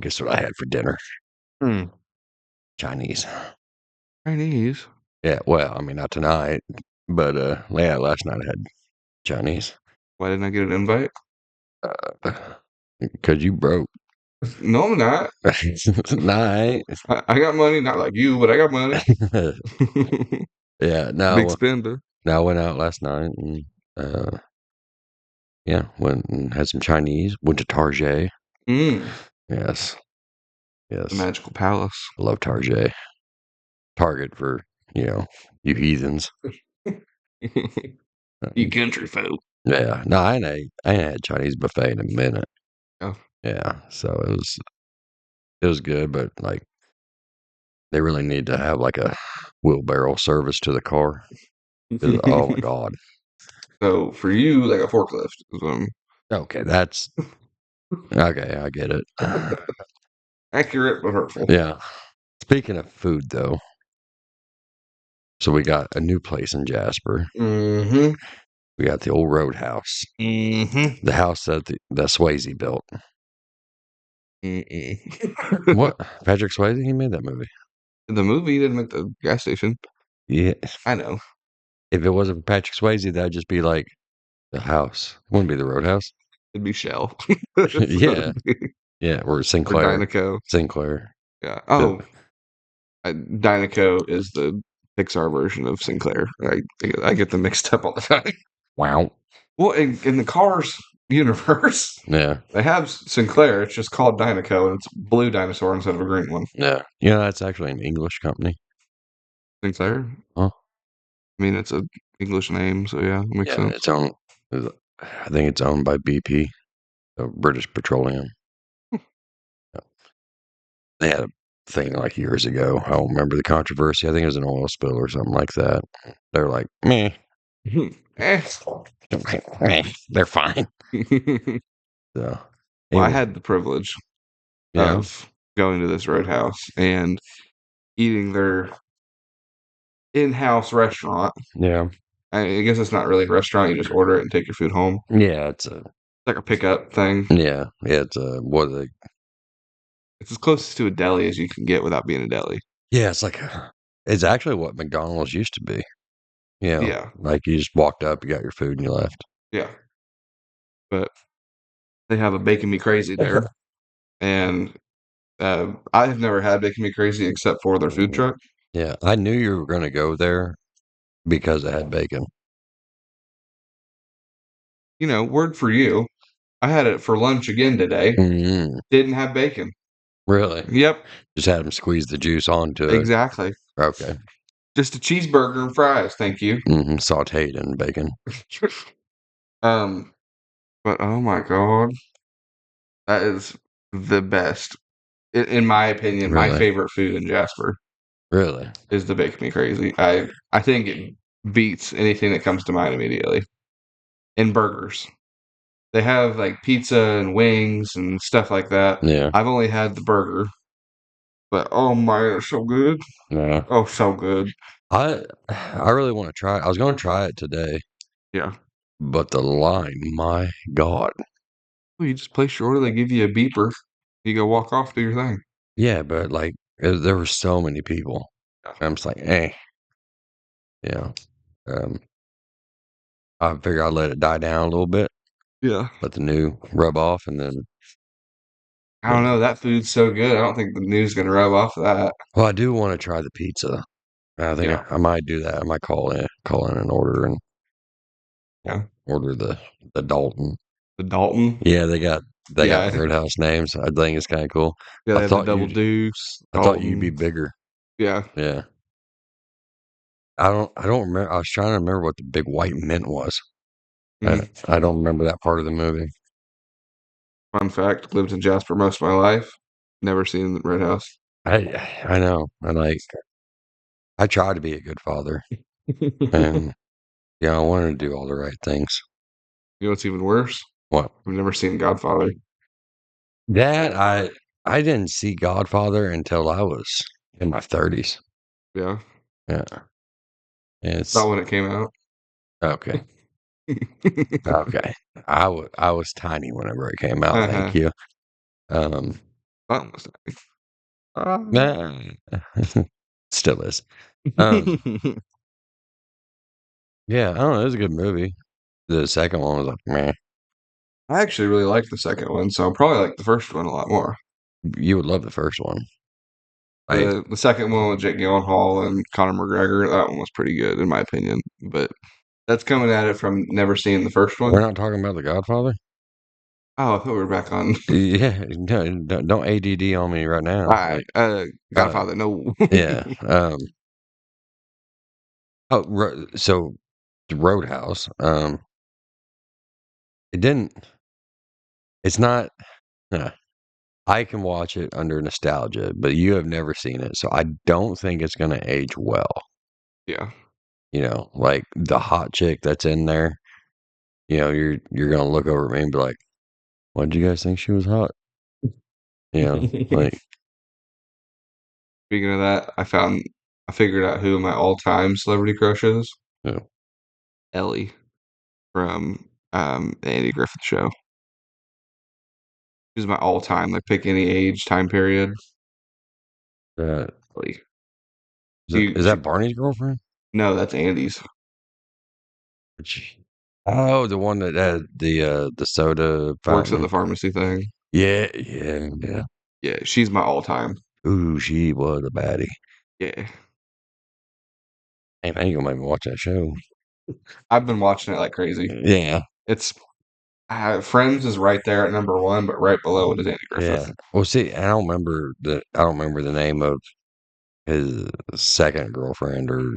guess what I had for dinner? Hmm. Chinese. Chinese. Yeah, well, I mean, not tonight, but yeah, last night I had Chinese. Why didn't I get an invite? Because you broke. No, I'm not. Nah, I got money, not like you, but I got money. yeah, Big no, spender. I went out last night and yeah, went and had some Chinese. Went to Target. Mm. Yes, The yes, magical palace. love Target. Target for you heathens. You country folk. Yeah, no, I ain't had Chinese buffet in a minute. Oh. Yeah, so it was good, but like they really need to have like a wheelbarrow service to the car. 'Cause, oh my God. So for you, like a forklift is what I'm Okay, that's okay. I get it. accurate but hurtful. Yeah. Speaking of food, though, so we got a new place in Jasper. Mm-hmm. We got the old Roadhouse, Mm-hmm. the house that Swayze built. Mm-mm. What? Patrick Swayze? He made that movie. The movie didn't make the gas station. Yeah. I know. If it wasn't for Patrick Swayze, that'd just be like the house. It wouldn't be the Roadhouse. It'd be Shell. Yeah. Yeah. Or Or Sinclair. Dynaco. Sinclair. Yeah. The- Oh, Dynaco is the Pixar version of Sinclair. I get them mixed up all the time. Wow. Well, in the Cars universe, Yeah. they have Sinclair. It's just called Dynaco, and it's a blue dinosaur instead of a green one. Yeah. Yeah, that's actually an English company. Sinclair. Huh? I mean, it's a English name, so yeah, it makes Yeah, sense. it's owned. I think it's owned by BP, British Petroleum. They had a thing like years ago. I don't remember the controversy. I think it was an oil spill or something like that. They're like, meh, Eh. they're fine. So, Well, I anyway, had the privilege yeah, of going to this Roadhouse and eating their in-house restaurant. yeah, I guess it's not really a restaurant. You just order it and take your food home. yeah. It's like a pickup thing. Yeah, it's what are they? It's as close to a deli as you can get without being a deli. Yeah, it's actually what McDonald's used to be. Yeah, Like you just walked up, you got your food, and you left. yeah. But they have a Bacon Me Crazy there, and I have never had Bacon Me Crazy except for their food truck. Yeah, I knew you were going to go there because it had bacon. You know, word for you. I had it for lunch again today. Mm, Didn't have bacon. really? Yep, Just had them squeeze the juice onto it. exactly. Okay. Just a cheeseburger and fries, thank you. Sauteed in bacon. Um, but oh my god, that is the best. In my opinion, my Really? favorite food in Jasper Really? is the Bake Me Crazy. I think it beats anything that comes to mind immediately. In burgers, they have like pizza and wings and stuff like that. Yeah. I've only had the burger, but oh my, it's so good. Yeah. Oh, so good. I really want to try it. I was going to try it today, Yeah. but the line, my God. Well, you just place your order. They give you a beeper. You go walk off, do your thing. Yeah, but like there were so many people. I'm just like, yeah. Um, I figure I'd let it die down a little bit, Yeah. let the new rub off, and then. I don't know. That food's so good. I don't think the news gonna rub off of that. Well, I do want to try the pizza. I think Yeah. I might do that. I might call in an order and Yeah. order the Dalton. The Dalton. Yeah, they got Yeah. Roadhouse names. I think it's kind of cool. Yeah. I They have the thought Double you'd Deuce, I thought you'd be Dalton. bigger. Yeah. Yeah. I don't remember. I was trying to remember what the big white mint was. Mhm. I don't remember that part of the movie. Fun fact: lived in Jasper most of my life. Never seen the Red House. I know. I try to be a good father, and I wanted to do all the right things. You know what's even worse? What? I've never seen Godfather. That I didn't see Godfather until I was in my 30s. Yeah. Yeah. It's Not when it came out. okay. Okay. I was tiny whenever it came out. Thank Uh-huh. you. Um, Fun was that? Nah. Still is. Um, yeah, I don't know. It was a good movie. The second one was like, meh. I actually really liked the second one, so I'll probably like the first one a lot more. You would love the first one. Like, The second one with Jake Gyllenhaal and Conor McGregor, that one was pretty good in my opinion. But that's coming at it from never seeing the first one. we're not talking about The Godfather. Oh, I thought we were back on. Yeah, no, don't ADD on me right All now. right, Like, Godfather, no. yeah. So the Roadhouse. It didn't. It's not. uh, I can watch it under nostalgia, but you have never seen it, so I don't think it's gonna age well. Yeah. You know, like the hot chick that's in there. You know, you're gonna look over at me and be like, "Why did you guys think she was hot?" You know, like, Speaking of that, I figured out who my all-time celebrity crush is. you know, Ellie from the Andy Griffith Show. She's my all-time. Like pick any age, time period. that Ellie. is She that Barney's girlfriend? no, that's Andy's. Which, oh, the one that had the soda Works at fountain. the pharmacy thing. Yeah, yeah, yeah. Yeah, she's my all-time. Ooh, she was a baddie. Yeah. Hey, man, you gonna make me watch that show? I've been watching it like crazy. Yeah, It's Friends is right there at number one, but right below it is Andy Griffith. yeah. Well, see, I don't remember the name of his second girlfriend or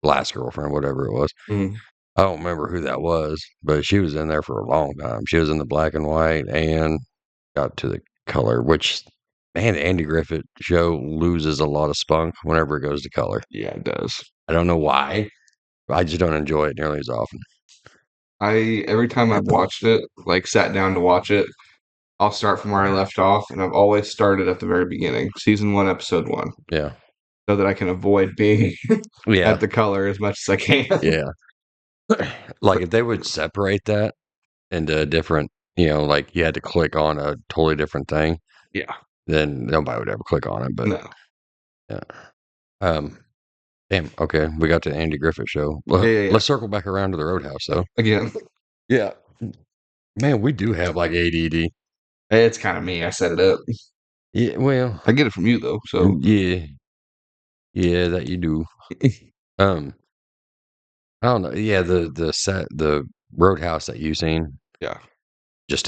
last girlfriend, whatever it was. Mm. I don't remember who that was, but she was in there for a long time. She was in the black and white and got to the color, which, man, the Andy Griffith show loses a lot of spunk whenever it goes to color. Yeah, it does. I don't know why. I just don't enjoy it nearly as often. Every time I've watched it, like sat down to watch it, I'll start from where I left off, and I've always started at the very beginning, season one, episode one, Yeah. so that I can avoid being Yeah. at the color as much as I can. Yeah. Like if they would separate that into a different, like you had to click on a totally different thing, Yeah, then nobody would ever click on it. But no, yeah. Um, damn. Okay. We got to the Andy Griffith show. yeah, Well, yeah, yeah. let's circle back around to the Roadhouse though. Again, Yeah. Man, we do have like ADD. it's kind of me. I set it up. Yeah. Well, I get it from you though, so yeah. Yeah, that you do. Um, I don't know. Yeah. The Roadhouse that you've seen yeah. just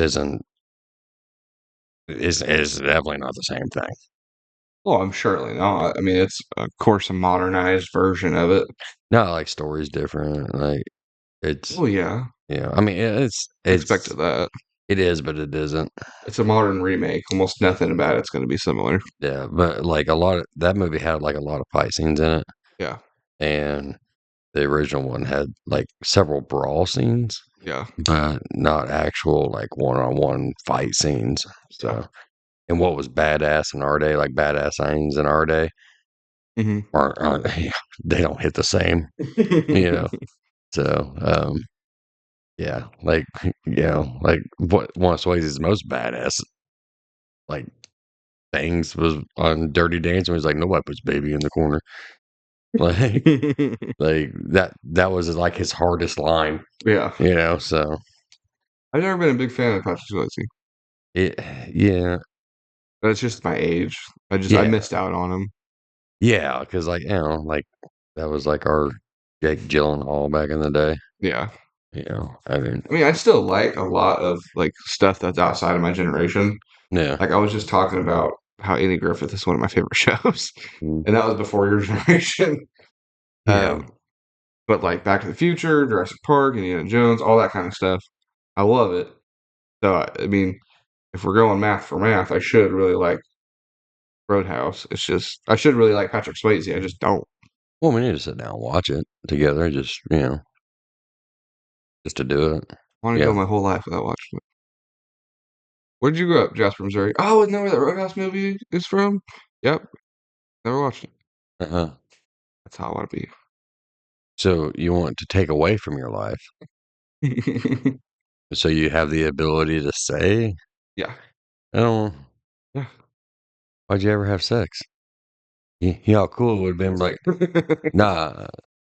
is definitely not the same thing. Well, I'm surely not. I mean, it's of course a modernized version of it. No, like story's different. Like it's Oh yeah, I mean I expected that. it is, but it isn't. It's a modern remake. Almost nothing about it's going to be similar. Yeah, but like a lot of that movie had like a lot of fight scenes in it, Yeah, and the original one had like several brawl scenes, yeah, but not actual like one-on-one fight scenes. yeah. So, and what was badass in our day, like badass scenes in our day, Hmm. aren't they don't hit the same, you know. So, yeah, like like what one of Swayze's most badass like things was on Dirty Dancing. Was like nobody puts baby in the corner, like like that was like his hardest line, Yeah, So I've never been a big fan of Patrick Swayze, it, yeah, but it's just my age. I yeah, missed out on him. yeah, because like like that was like our Jake Gyllenhaal back in the day. Yeah, I mean, I mean, I still like a lot of like stuff that's outside of my generation. yeah, Like I was just talking about how Andy Griffith is one of my favorite shows, mm, and that was before your generation. yeah. Um, but like Back to the Future, Jurassic Park, Indiana Jones, all that kind of stuff, I love it. So I mean, if we're going math for math, I should really like Roadhouse. It's just I should really like Patrick Swayze. I just don't. Well, we need to sit down and watch it together, just just to do it. I want to go Yeah. my whole life without watching it. Where did you grow up, Jasper, Missouri? Oh, isn't that where that Roadhouse movie is from? Yep, never watched it. Uh-huh. That's how I want to So you want to take away from your life, be. so you have the ability to say, Yeah, "Oh, yeah. why'd you ever have sex? You know how cool it would have been like, nah,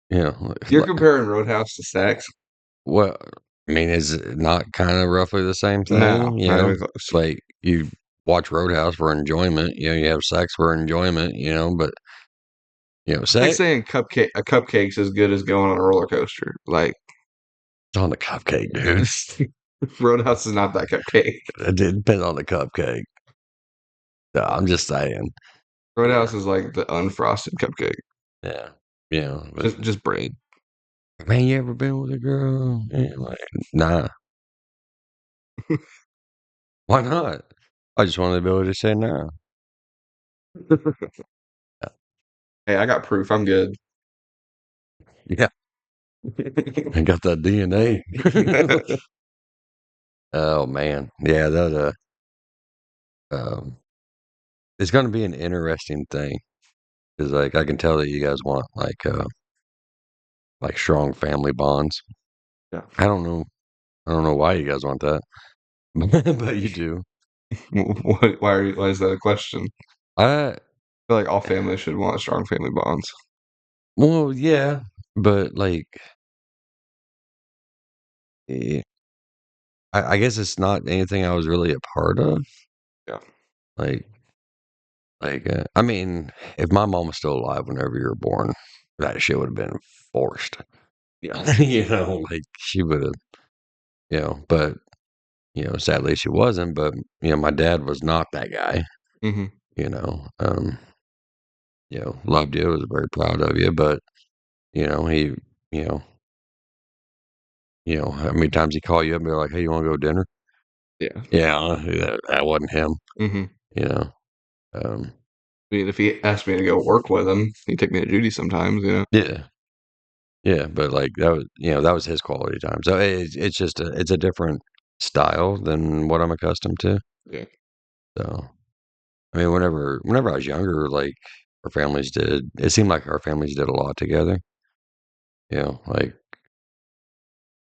you know, You're comparing Roadhouse to sex? well, I mean, is it not kind of roughly the same No, thing? You not know, even close. like you watch Roadhouse for enjoyment, you know, you have sex for enjoyment, you know, but It's like sex saying a cupcake's as good as going on a roller coaster. Like on the cupcake, dude. Roadhouse is not that cupcake. It depends on the cupcake. No, I'm just saying. Yeah, Roadhouse is like the unfrosted cupcake, yeah, yeah. But just bread. man, you ever been with a girl? Yeah, like, nah. Why not? I just want the ability to say no. Hey, I got proof. I'm good. Yeah, I got that DNA. Oh man, yeah, that um, it's going to be an interesting thing because like I can tell that you guys want like strong family bonds. Yeah. I don't know why you guys want that, but you do. Why is that a question? I I feel like all families should want strong family bonds. well, yeah, but like, eh, I guess it's not anything I was really a part of. Yeah. Like, I mean, if my mom was still alive whenever you were born, that shit would have been forced. Yeah. Like she would have, but sadly she wasn't. But my dad was not that guy. Hmm. You know, loved you, was very proud of you, but he, you know, how many times he call you up and be like, "Hey, you want to go to dinner?" Yeah. Yeah, that wasn't him. Hmm. You know, um, I mean, if he asked me to go work with him, he'd take me to duty sometimes. yeah, yeah, but like that was his quality time. So it's just it's a different style than what I'm accustomed to. Yeah. So I mean, whenever I was younger, like our families did, it seemed like our families did a lot together. Like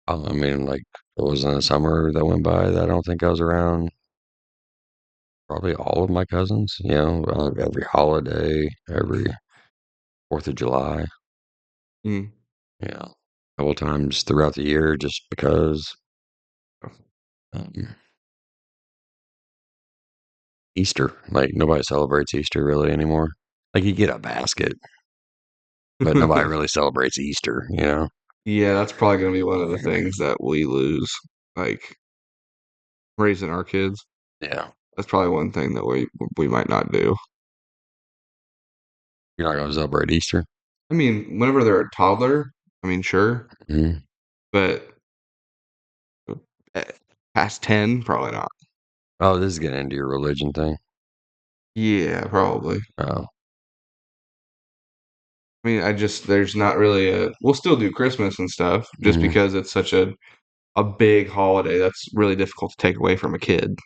I mean, like it wasn't a summer that went by that I don't think I was around. Probably all of my cousins. Every holiday, every 4th of July. Mm. A couple times throughout the year, just because. Um, Easter, like nobody celebrates Easter really anymore. Like you get a basket, but nobody really celebrates Easter. Yeah, that's probably going to be one of the things that we lose. Like raising our kids. Yeah, That's probably one thing that we might not do. you're not gonna celebrate Easter. I mean, whenever they're a toddler, I mean, sure, Mhm. but eh, past 10, probably not. Oh, this is getting into your religion thing. Yeah, probably. Oh, I mean, there's not really we'll still do Christmas and stuff just mhm. because it's such a big holiday that's really difficult to take away from a kid.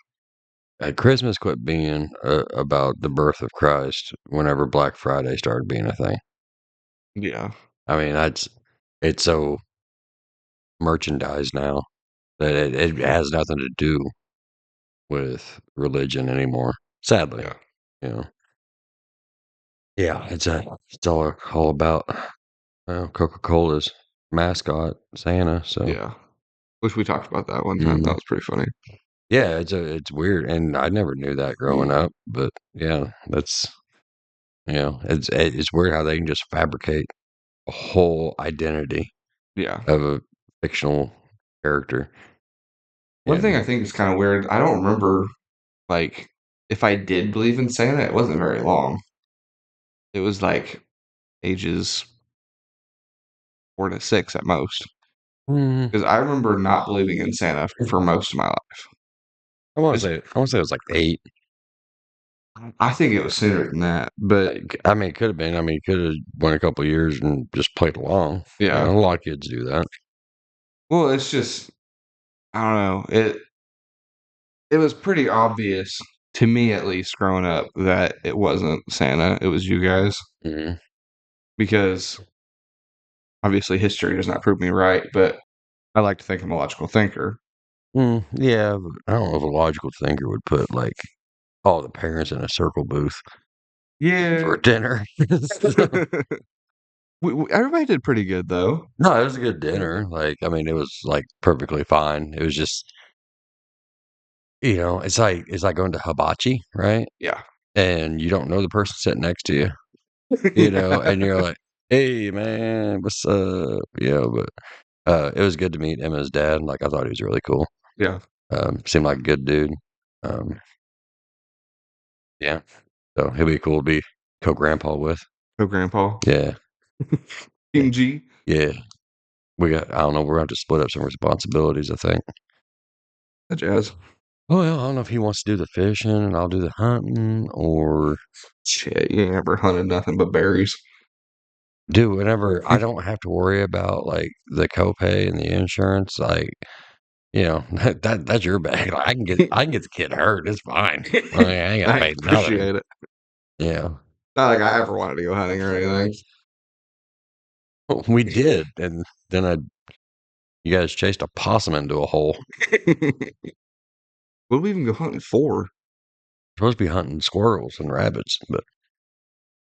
Christmas quit being about the birth of Christ whenever Black Friday started being a thing. Yeah. I mean, it's so merchandise now that it has nothing to do with religion anymore. Sadly, Yeah. you know. Yeah, it's all about Coca-Cola's mascot, Santa. So Yeah. Wish we talked about that one time. That mhm. was pretty funny. Yeah, it's weird, and I never knew that growing up. But yeah, that's it's weird how they can just fabricate a whole identity Yeah. of a fictional character. One Yeah. thing I think is kind of weird, I don't remember, like, if I did believe in Santa, it wasn't very long. It was like ages 4 to 6 at most. Mm, Because I remember not believing in Santa for most of my life. It's, I want to say it was like 8. I think it was sooner than that, but Like, I mean, it could have been. I mean, could have went a couple of years and just played along. yeah. A lot of kids do that. Well, it's just I don't know. It was pretty obvious to me, at least, growing up, that it wasn't Santa. It was you guys Mhm. because obviously history does not prove me right, but I like to think I'm a logical thinker. Yeah, but I don't know if a logical thinker would put like all the parents in a circle booth Yeah. for dinner. So Everybody did pretty good though. no, it was a good dinner. Like, I mean, it was like perfectly fine. It was just, it's like going to hibachi, right? Yeah. And you don't know the person sitting next to you, Yeah. and you're like, "Hey, man, what's up?" But it was good to meet Emma's dad. Like, I thought he was really cool. Yeah. Seemed like a good dude. Um, yeah, so he'll be cool to be co-grandpa with. Oh, Grandpa. Yeah, yeah, King G. yeah. I don't know. We're gonna have to split up some responsibilities, I think. That jazz. Oh, well, I don't know if he wants to do the fishing and I'll do the hunting, or Shit, you ain't ever hunted nothing but berries. do whatever. I don't have to worry about like the copay and the insurance. Like, that's your bag. Like, I can get the kid hurt. It's fine. I mean, I ain't gotta I pay nothing. appreciate it. Yeah, Not like I ever wanted to go hunting or anything. we did, and then you guys chased a possum into a hole. What do we even go hunting for? Supposed to be hunting squirrels and rabbits, but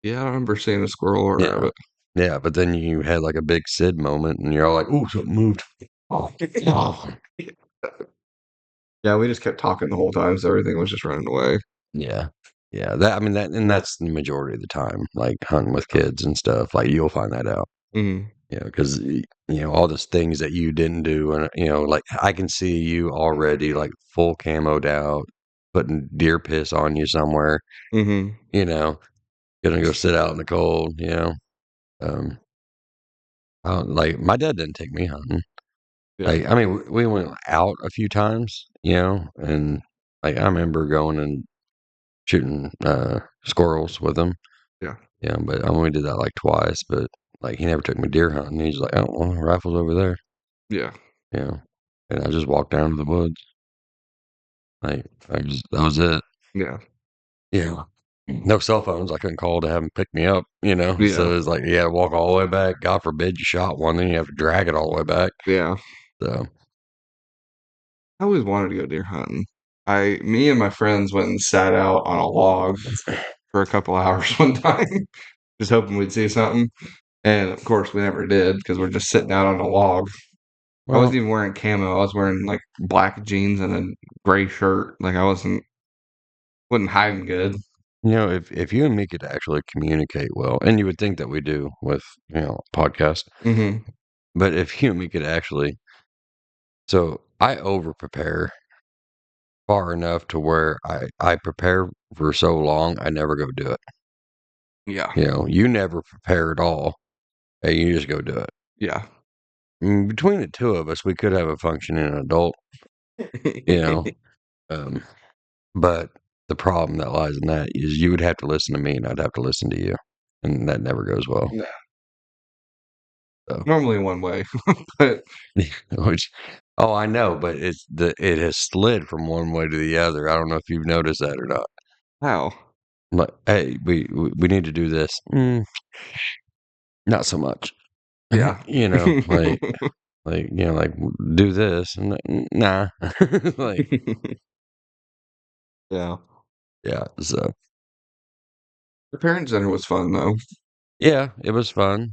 Yeah, I don't remember seeing a squirrel or a yeah, rabbit. yeah. But then you had like a big Sid moment, and you're all like, "Ooh, something moved." Oh, oh. Yeah, we just kept talking the whole time, so everything was just running away. Yeah. Yeah. That's the majority of the time, like hunting with kids and stuff. Like you'll find that out, Mm, because, all those things that you didn't do. And, like I can see you already like full camoed out, putting deer piss on you somewhere, mm-hmm. you know, gonna go sit out in the cold, Um, like my dad didn't take me hunting. Yeah, Like, I mean, we went out a few times, and like I remember going and shooting squirrels with him. yeah, Yeah, but I only did that like twice, but like he never took me deer hunting. He's like, "Oh, well, the rifle's over there." yeah, Yeah. And I just walked down to the woods. Like that was it. yeah, Yeah. No cell phones. I couldn't call to have them pick me up. yeah, So it's like you had to walk all the way back. God forbid you shot one, then you have to drag it all the way back. yeah. So I always wanted to go deer hunting. Me and my friends went and sat out on a log for a couple hours one time, just hoping we'd see something. And of course, we never did because we're just sitting out on a log. I wasn't well, even wearing camo. I was wearing like black jeans and a gray shirt. Like I wasn't hiding good. if you and me could actually communicate well, and you would think that we do with, podcast, Mm-hmm. but if you and me could actually, so I over prepare far enough to where I prepare for so long, I never go do it. Yeah. You never prepare at all, and you just go do it. Yeah. Between the two of us, we could have a functioning adult, you know. Um, but the problem that lies in that is you would have to listen to me, and I'd have to listen to you, and that never goes well. Yeah. So, Normally one way, but which, oh, I know, but it has slid from one way to the other. I don't know if you've noticed that or not. how? But hey, we need to do this. Not so much. Yeah. Like do this and nah. Like, Yeah. yeah, so The parent center was fun though. yeah, it was fun.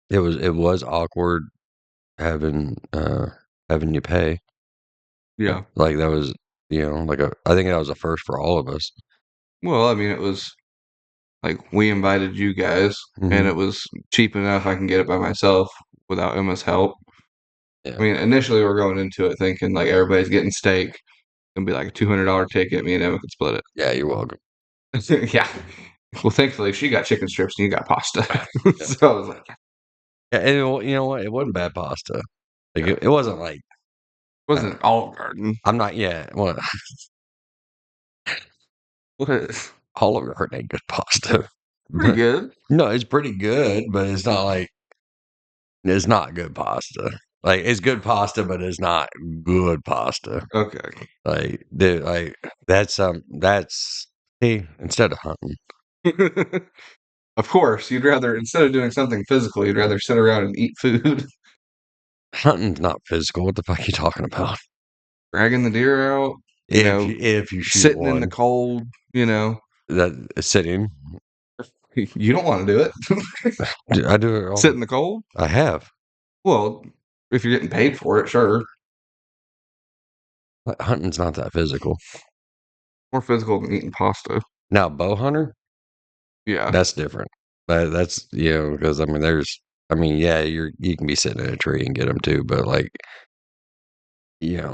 It was awkward having having you pay. Yeah. Like that was, I think that was a first for all of us. Well, I mean, it was like we invited you guys, and Hmm. it was cheap enough I can get it by myself without Emma's help. I Yeah. mean, initially we're going into it thinking like everybody's getting steak. It'll be like a $200 ticket. Me and Emma could split Yeah, you're welcome. it. Yeah. Well, thankfully she got chicken strips and you got pasta. Yeah. So I was like, Yeah, and you know what? It wasn't bad pasta. Like yeah, it wasn't like it uh, wasn't Olive Garden. I'm not yet. Well, What? Olive Garden ain't good pasta. Pretty But good. no, it's pretty good, but it's not good pasta. Like it's good pasta, but it's not good pasta. Okay. Like dude, like that's see, instead of hunting. Of course, you'd rather instead of doing something physical, you'd rather sit around and eat food. Hunting's not physical. What the fuck are you talking about? Dragging the deer out. you know, if you shoot sitting in the one cold, you know. that sitting, You don't want to do it. I do it all Sit in the cold? I have. Well, if you're getting paid for it, sure. Hunting's not that physical. More physical than eating pasta. Now, bow hunter, Yeah. that's different. That's because I mean, yeah, you can be sitting in a tree and get them too, but like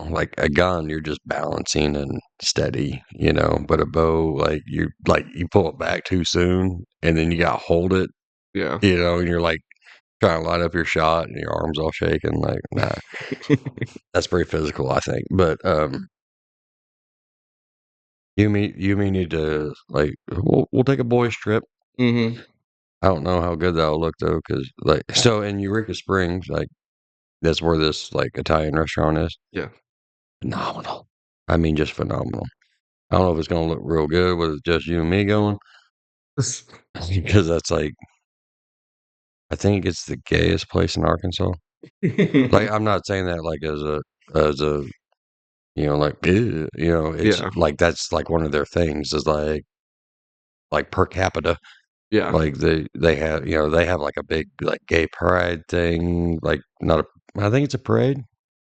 like a gun, you're just balancing and steady, but a bow, you pull it back too soon and then you got to hold it, Yeah. and you're like trying to line up your shot and your arms all shaking. Like, nah, that's pretty physical, I think. But, you may need to like, we'll take a boys trip. Mm-hmm. I don't know how good that'll look though. Cause like, so in Eureka Springs, like that's where this like Italian restaurant is. Yeah. Phenomenal. I mean, just phenomenal. I don't know if it's gonna look real good with just you and me going, because that's like I think it's the gayest place in Arkansas. Like, I'm not saying that like as a like it's Yeah. like that's like one of their things is like per capita. Yeah. Like they have they have like a big like gay pride thing. Like not a I think it's a parade.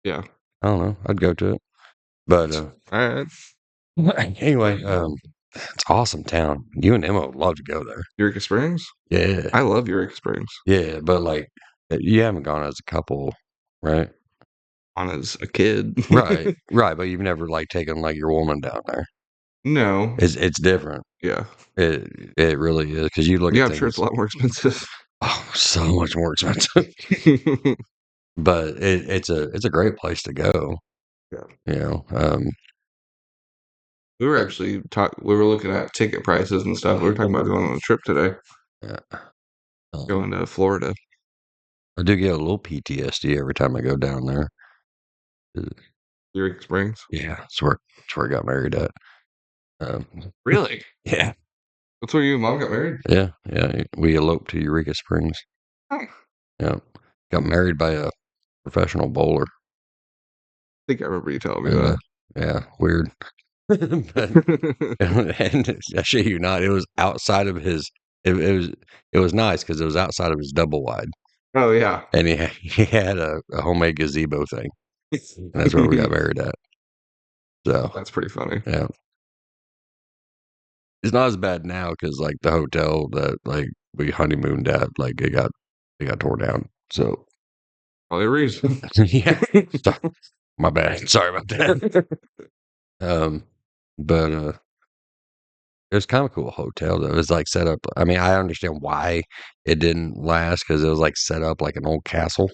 Yeah. I don't know. I'd go to it. But All anyway, right. it's awesome town. You and Emma would love to go there. Eureka Springs? Yeah. I love Eureka Springs. Yeah, but like you haven't gone as a couple, right? On as a kid. Right, right, but you've never like taken like your woman down there. No. It's different. Yeah. It it really is because you look Yeah, at I'm sure it's things. a lot more expensive. Oh, so much more expensive. But it's a great place to go. Yeah. You know, We were actually we were looking at ticket prices and stuff. We were talking about going on a trip today, yeah. going to Florida. I do get a little PTSD every time I go down there. Eureka Springs. Yeah, that's where I got married at. Um, Really? yeah, That's where you and mom got married? yeah. We eloped to Eureka Springs. I Yeah, got married by a professional bowler. think I remember you telling me And that. yeah, weird. But and I shit you not, it was outside of his. It was nice because it was outside of his double wide, Oh yeah. and he had a homemade gazebo thing, and that's where we got married at. So That's pretty funny. yeah, it's not as bad now because like the hotel that like we honeymooned at, like it got torn down. So Probably a reason. yeah, so, my bad. Sorry about that. Um, but it was kind of a cool hotel though. It was like set up. I mean, I understand why it didn't last because it was like set up like an old castle,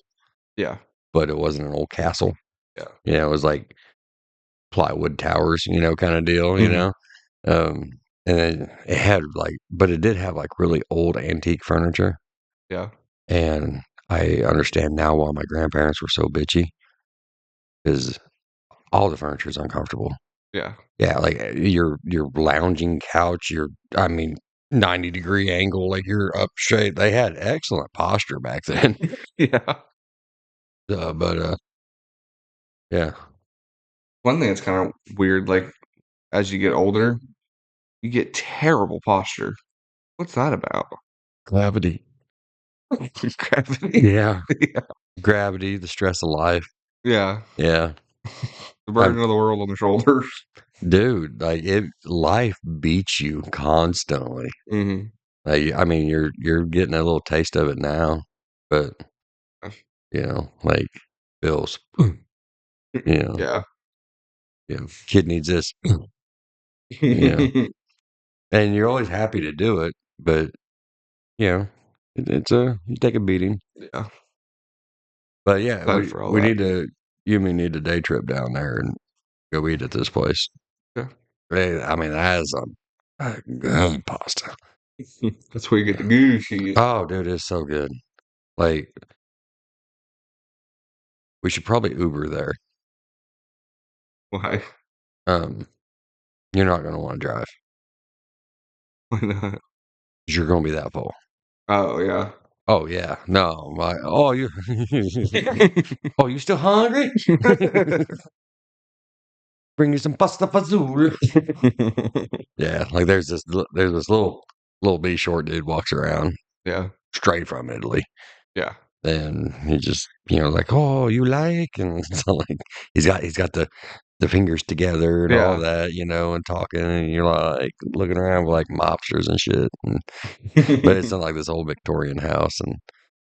Yeah. but it wasn't an old castle. Yeah. It was like plywood towers, kind of deal. Mhm. Um, and then it had like, but it did have like really old antique furniture, Yeah. and I understand now why my grandparents were so bitchy because all the furniture is uncomfortable. Yeah. Yeah, like your lounging couch, I mean, 90-degree angle, like you're up straight. They had excellent posture back then. Yeah. But yeah, One thing that's kind of weird, like as you get older, you get terrible posture. What's that about? gravity. Gravity. Yeah, Yeah. gravity, the stress of life. Yeah. Yeah, The I'm, burden of the world on the shoulders. dude. Like life beats you constantly. Hmm. Like, I mean, you're getting a little taste of it now, but like bills. You know, Yeah. kid needs this. You know, and you're always happy to do it, but you take a beating. Yeah. But yeah, Excited we for all we that. need to you may need a day trip down there and go eat at this place. Yeah. I mean, that is a good pasta. That's where you get the goose shit. Oh, dude, it's so good. Like, we should probably Uber there. Why? Um, you're not gonna want to drive Why not? 'cause you're gonna be that full. Oh yeah. Oh yeah, no, you, oh, you still hungry? Bring you some pasta fazool. Yeah, like there's this little B short dude walks around Yeah. straight from Italy, Yeah. and he just like, oh, you like, and so like he's got the fingers together and all Yeah. that, and talking, and you're like looking around with like mobsters and shit, but it's in like this old Victorian house, and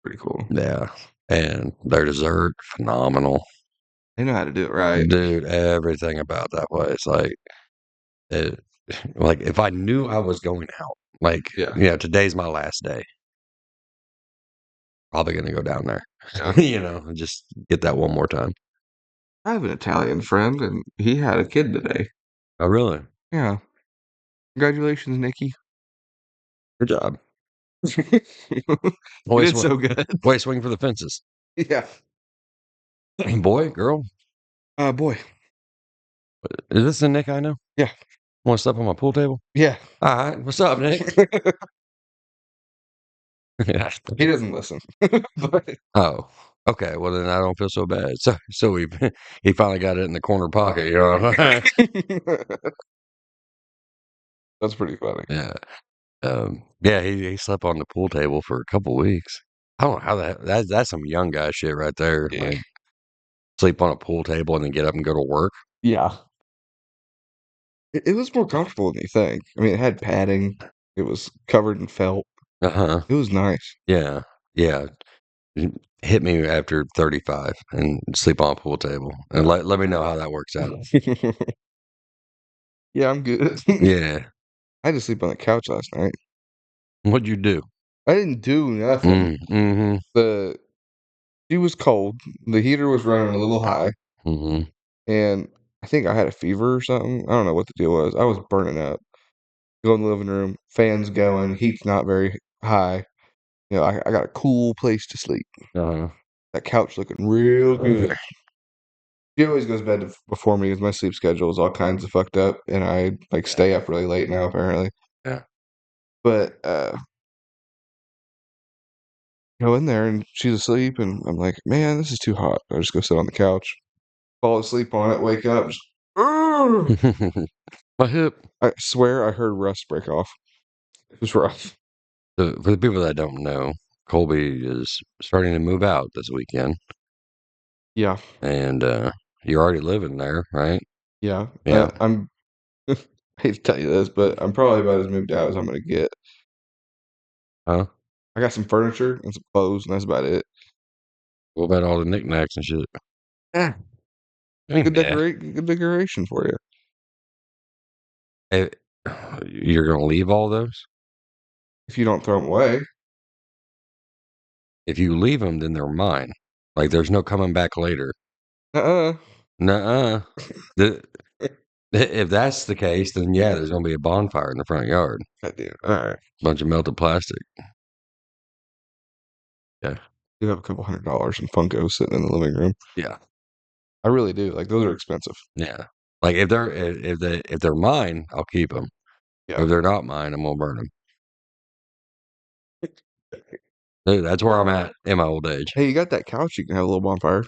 Pretty cool. yeah, and their dessert phenomenal, They know how to do it right. dude. Everything about that place, like it, like if I knew I was going out, like Yeah. today's my last day, probably gonna go down there, Yeah. and just get that one more time. I have an Italian friend, and he had a kid today. Oh, really? Yeah. Congratulations, Nikki. Good job. You Always did so good. always swing for the fences. Yeah. Boy, girl, Boy. is this the Nick I know? Yeah. Want to step on my pool table? Yeah. All right, what's up, Nick? Yeah. He doesn't listen. But Oh, okay. Well, then I don't feel so bad. So he finally got it in the corner pocket, that's pretty funny. Yeah. Yeah. He slept on the pool table for a couple weeks. I don't know how that's some young guy shit right there. Yeah. Like sleep on a pool table and then get up and go to work. Yeah. It was more comfortable than you think. I mean, it had padding. It was covered in felt. Uh huh. It was nice. Yeah. Yeah. Hit me after 35 and sleep on a pool table and let me know how that works out. Yeah, I'm good. Yeah. I had to sleep on the couch last night. What'd you do? I didn't do nothing. Mm-hmm. The She was cold. The heater was running a little high, Mm-hmm. and I think I had a fever or something. I don't know what the deal was. I was burning up. Go in the living room, fans going, heat's not very high. I got a cool place to sleep. Uh-huh. That couch looking real good. She always goes to bed before me because my sleep schedule is all kinds of fucked up, and I like stay up really late now apparently. Yeah. But go in there and she's asleep, and I'm like, man, this is too hot. I just go sit on the couch, fall asleep on it, wake up. Just, "Ugh." My hip. I swear I heard rust break off. It was rough. For the people that don't know, Colby is starting to move out this weekend, Yeah, and you're already living there, right? yeah. Yeah. I'm. I hate to tell you this, but I'm probably about as moved out as I'm gonna get. Huh? I got some furniture and some clothes, and that's about it. What about all the knickknacks and shit? Yeah, Ain't bad. good decoration for you. Eh, You're gonna leave all those? If you don't throw them away. If you leave them, then they're mine. Like there's no coming back later. Uh-uh. Nuh-uh. The, if that's the case, then yeah, there's gonna be a bonfire in the front yard. I do. All right. Bunch of melted plastic. Yeah. Do have a couple $100 in Funkos sitting in the living room. Yeah. I really do. Like those are expensive. Yeah. Like if they're mine, I'll keep them. Yeah. If they're not mine, I'm gonna burn them. Dude, that's where I'm at in my old age. Hey, you got that couch? You can have a little bonfire.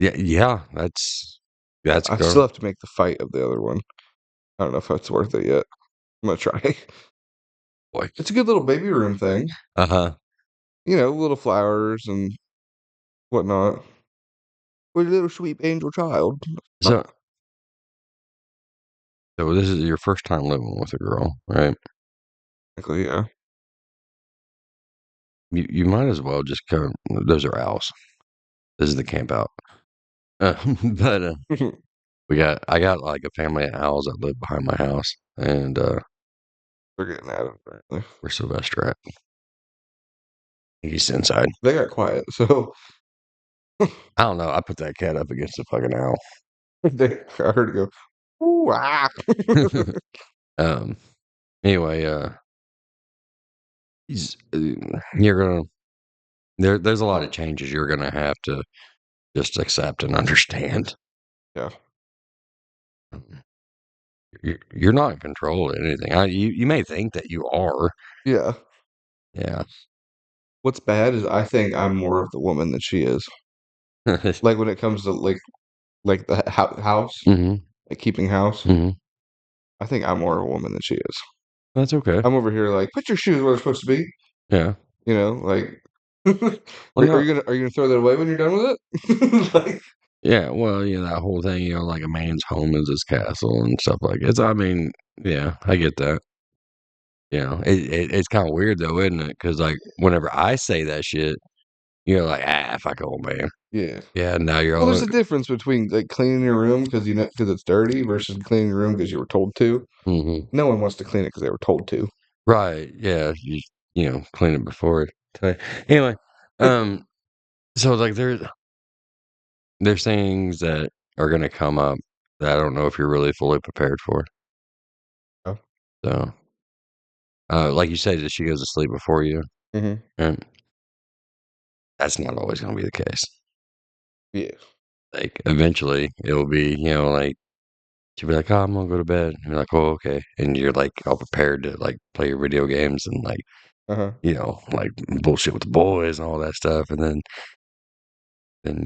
Yeah, yeah, that's I go still have to make the fight of the other one. I don't know if that's worth it yet. I'm gonna try. boy. It's a good little baby room thing. Uh-huh. Little flowers and whatnot. With a little sweet angel child. So so this is your first time living with a girl, right? Technically, yeah. You might as well just come. Those are owls. This is the camp out. But I got like a family of owls that live behind my house, and They're getting at it apparently. where's Sylvester at? He's inside. They got quiet, so I don't know. I put that cat up against the fucking owl. I heard it go, ooh, ah. um. Anyway, he's you're gonna there's a lot of changes you're gonna have to just accept and understand. Yeah. You're not in control of anything. You may think that you are. Yeah. Yeah. What's bad is I think I'm more of the woman than she is. Like when it comes to like the house, Hmm. like keeping house. Mhm. I think I'm more of a woman than she is. That's okay. I'm over here like, put your shoes where they're supposed to be. Yeah. You know, like, Well, are you gonna throw that away when you're done with it? Like, yeah, well, that whole thing, like a man's home is his castle and stuff like it. I mean, yeah, I get that. It's kind of weird though, isn't it? Because like whenever I say that shit, you're like, fuck old man. yeah. Yeah, now you're Well, all there's a difference between like cleaning your room because because it's dirty versus cleaning your room because you were told to. mhm. No one wants to clean it because they were told to. Right. Yeah, clean it before it. Anyway, um, so like there's things that are gonna come up that I don't know if you're really fully prepared for. Oh. So, like you said, that she goes to sleep before you, Hmm. and that's not always gonna be the case. Yeah. Like eventually, it'll be like she'll be like, "Oh, I'm gonna go to bed." And you're like, "Oh, okay," and you're like all prepared to like play your video games and like Uh-huh. like bullshit with the boys and all that stuff, and then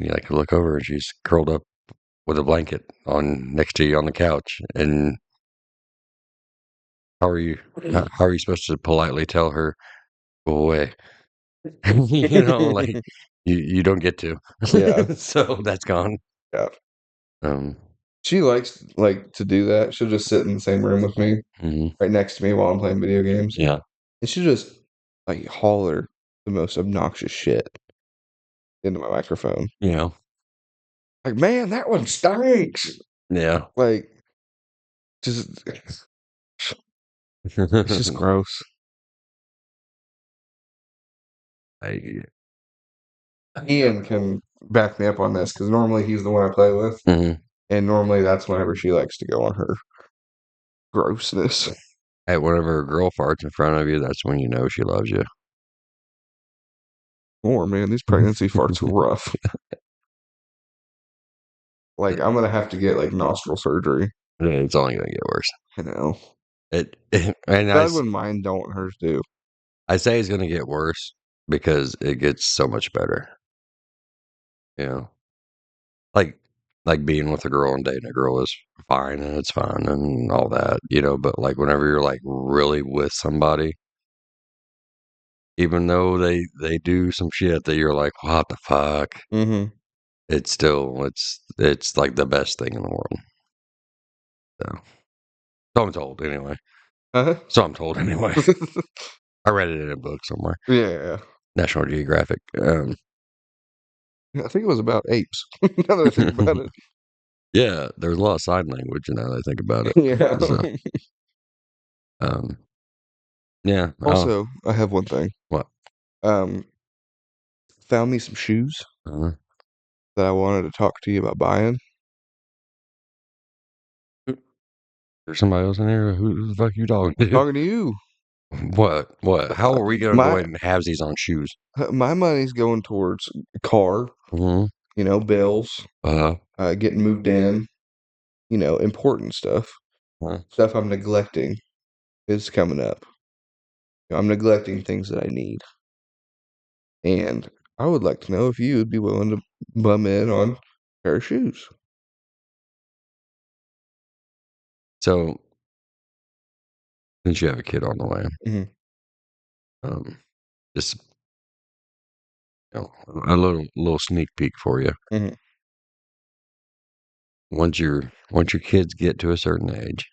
you like look over and she's curled up with a blanket on next to you on the couch, and how are you? How are you supposed to politely tell her go away? Like you don't get to, Yeah. so that's gone. Yeah. Um, She likes like to do that. She'll just sit in the same room with me, mhm, right next to me while I'm playing video games. yeah, And she'll just like holler the most obnoxious shit into my microphone. yeah, Like, man, that one stinks. yeah. Like, just it's just gross. I, Ian can back me up on this because normally he's the one I play with, mhm. and normally that's whenever she likes to go on her grossness. Hey, whenever a girl farts in front of you, that's when you know she loves you. More man, these pregnancy farts are rough. Like, I'm gonna have to get like nostril surgery. It's only gonna get worse. I know. And God wouldn't mind, don't hers do. I say it's gonna get worse because it gets so much better. You know, like being with a girl and dating a girl is fine and it's fun and all that. But like whenever you're like really with somebody, even though they do some shit that you're like, what the fuck? Mm-hmm. It's like the best thing in the world. So I'm told anyway. Uh-huh. So I'm told anyway. I read it in a book somewhere. Yeah. National Geographic. I think it was about apes. Now that I think about it. Yeah, there's a lot of sign language now that I think about it. Yeah. So, um, yeah. Oh, Also, I have one thing. what? Um, Found me some shoes Uh, that I wanted to talk to you about buying. there's somebody else in here. Who the fuck you talking to? Talking to you. What? What? How are we gonna go My ahead and have these on shoes? my money's going towards a car, Mm-hmm. bills, Uh, getting moved in, important stuff. uh, Stuff I'm neglecting is coming up. I'm neglecting things that I need. And I would like to know if you would be willing to bum in on a pair of shoes. so since you have a kid on the way, Hmm. um, just a little sneak peek for you. Hmm. Once your kids get to a certain age,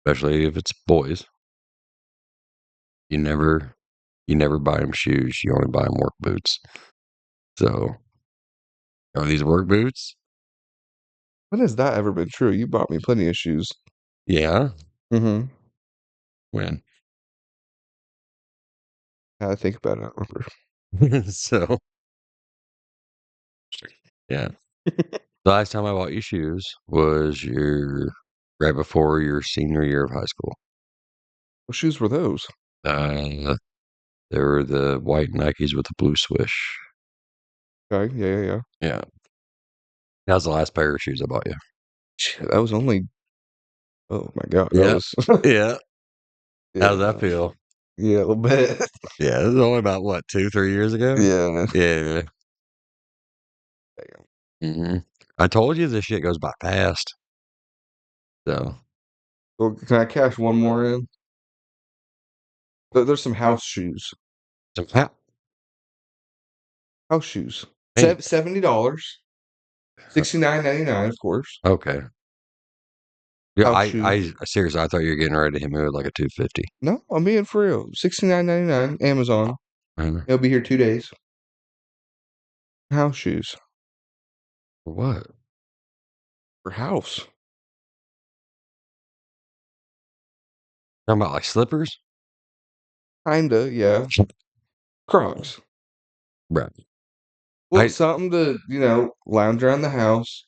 especially if it's boys, you never you never buy them shoes. You only buy them work boots. So are these work boots? When has that ever been true? You bought me plenty of shoes. Yeah. Hmm. When? Now I think about it, I remember. So yeah. The last time I bought you shoes was right before your senior year of high school. What shoes were those? Uh, they were the white Nikes with the blue swish. Okay, yeah. Yeah. That was the last pair of shoes I bought you. Shit, that was only. Oh my god, that Yeah. was. Yeah. How does that Yeah, feel? yeah, a little bit. Yeah. It was only about what, 2, 3 years ago? Yeah. Yeah. Damn. Hmm. I told you this shit goes by fast. So, Well, can I cash one more in? There's some house shoes. so how, House shoes. hey, $70. 69.99, of course. okay. Yeah, House shoes. I seriously, I thought you were getting ready to hit me with like a 250. No, I'm being for real. 69.99. Amazon. For It'll be here 2 days. House shoes what? for house. Talking about like slippers? Kinda, yeah. Crocs. Right. Well, I, something to, lounge around the house.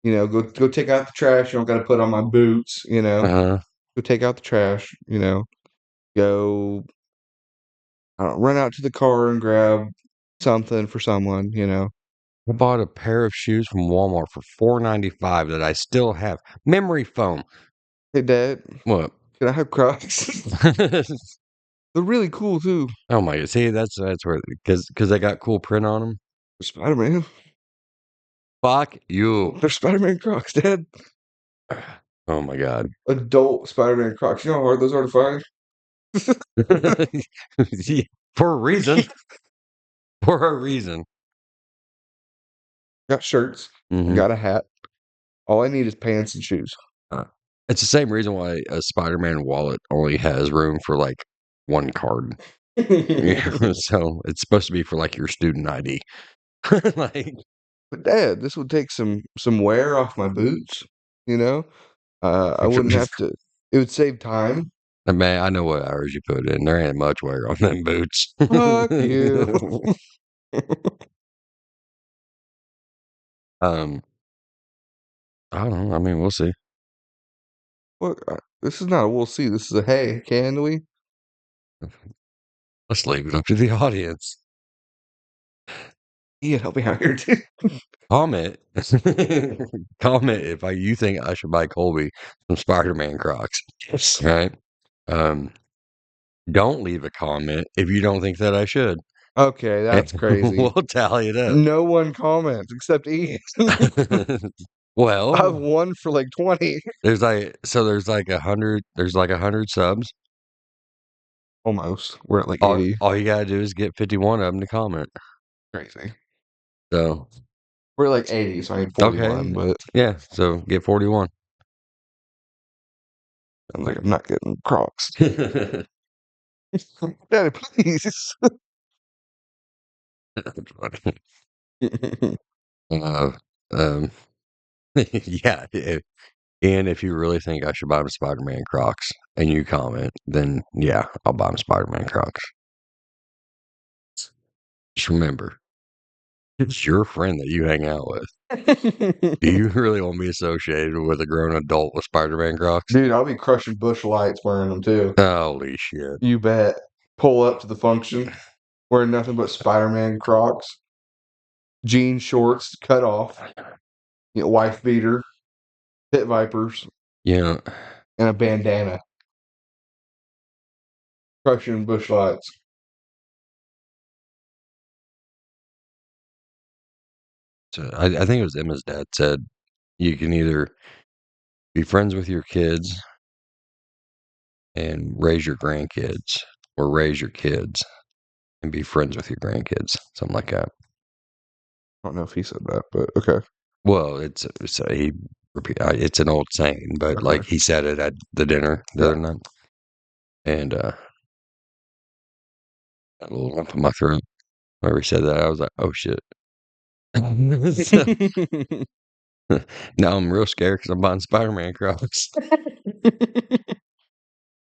Go take out the trash. You don't got to put on my boots. uh, Go take out the trash. Go. I don't know, run out to the car and grab something for someone. I bought a pair of shoes from Walmart for $4.95 that I still have. Memory foam. Hey, Dad, What? can I have Crocs? They're really cool too. Oh my god! See, that's where because they got cool print on them. They're Spider-Man. Fuck you! They're Spider-Man Crocs, Dad. Oh my god! Adult Spider-Man Crocs. You know how hard those are to find? Yeah, for a reason. For a reason. Got shirts. I Hmm. got a hat. All I need is pants and shoes. Uh, it's the same reason why a Spider-Man wallet only has room for like one card. Yeah, so it's supposed to be for like your student ID. Like, But Dad, this would take some wear off my boots. You know, I wouldn't have to. It would save time. man, I know what hours you put in. There ain't much wear on them boots. Fuck you. um, I don't know. I mean, we'll see. What? This is not a we'll see. This is a hey. Can we? Let's leave it up to the audience. Ian, help me out here too. Comment. Comment if you think I should buy Colby some Spider-Man Crocs. Yes. Right? Um, don't leave a comment if you don't think that I should. Okay, And that's crazy. we'll tally it up. No one comments except Ian. I've Well, won for like 20. there's like 100 subs. Almost. We're at like All 80. all you gotta do is get 51 of them to comment. Crazy. So We're at like 80, so I need 41, okay, but yeah. So get 41. I'm like, I'm not getting Crocs. Daddy, please. That's funny. Uh, um, yeah. And if you really think I should buy him Spider-Man Crocs and you comment, then yeah, I'll buy him Spider-Man Crocs. Just remember, it's your friend that you hang out with. Do you really want to be associated with a grown adult with Spider-Man Crocs? Dude, I'll be crushing bush lights wearing them too. Holy shit. You bet. Pull up to the function wearing nothing but Spider-Man Crocs, jean shorts cut off, wife beater, pit vipers, You know, and a bandana. Crushing bush lights. so I think it was Emma's dad said you can either be friends with your kids and raise your grandkids, or raise your kids and be friends with your grandkids, something like that. I don't know if he said that, but okay. Well, it's an old saying, but like Okay. he said it at the dinner the Yeah. other night, and got a little lump in my throat whenever he said that. I was like, oh shit. So, now I'm real scared because I'm buying Spider-Man Crocs.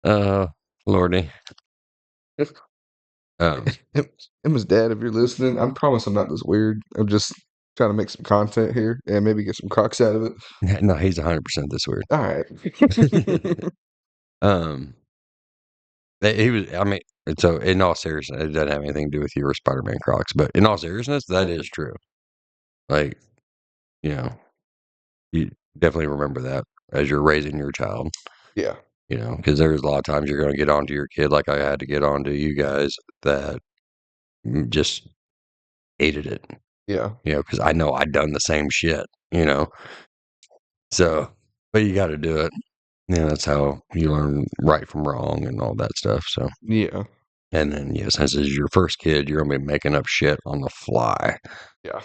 Uh, Lordy. Um, Emma's dad, if you're listening, I promise I'm not this weird. I'm just trying to make some content here and maybe get some Crocs out of it. no, he's 100% this weird. All right. um, he was. I mean, so in all seriousness, it doesn't have anything to do with you or Spider-Man Crocs, but in all seriousness, that is true. Like, you know, you definitely remember that as you're raising your child. Yeah. Because there's a lot of times you're going to get onto your kid, like I had to get onto you guys, that just hated it. Yeah. Because I know I'd done the same shit. So But you got to do it. Yeah, that's how you learn right from wrong and all that stuff. So, Yeah. and then yes, since this is your first kid, you're gonna be making up shit on the fly. Yeah.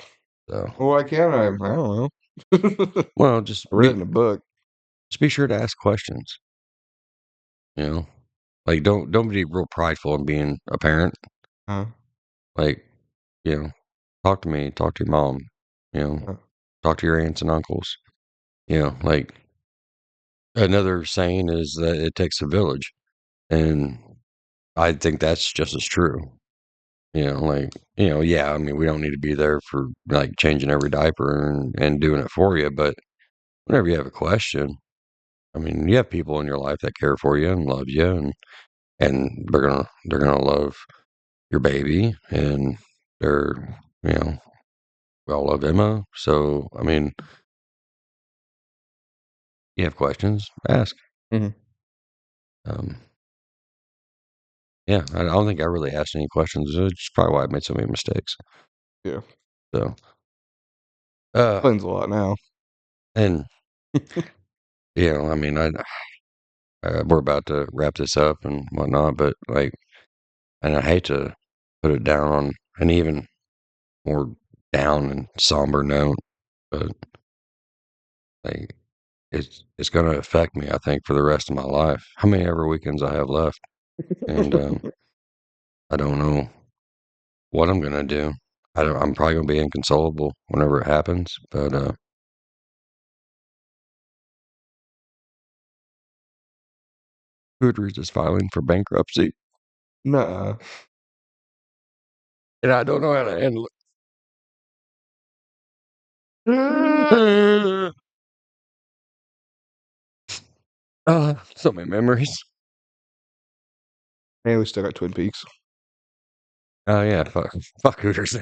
So, Well, why can't I? I don't know. well, just I read it in a book. be sure to ask questions. You know, like don't be real prideful in being a parent. Huh? Like, you know, talk to me, talk to your mom. You know, Huh. talk to your aunts and uncles. You know, like another saying is that it takes a village, and I think that's just as true. You know, like, yeah, I mean, we don't need to be there for like changing every diaper and doing it for you, but whenever you have a question, I mean, you have people in your life that care for you and love you, and they're gonna love your baby, and they're, you know, we all love Emma. So, I mean, you have questions, ask. Mhm. Um, yeah, I don't think I really asked any questions. It's probably why I made so many mistakes. Yeah. So, uh, Explains a lot now. and I mean, we're about to wrap this up and whatnot, but like, and I hate to put it down on an even more down and somber note, but like, it's going to affect me, I think, for the rest of my life. How many ever weekends I have left, and I don't know what I'm gonna do. I'm probably gonna be inconsolable whenever it happens, but Hooters is filing for bankruptcy, Nuh-uh. and I don't know how to handle it. So many memories. And we still got Twin Peaks. Oh yeah, fuck Hooters.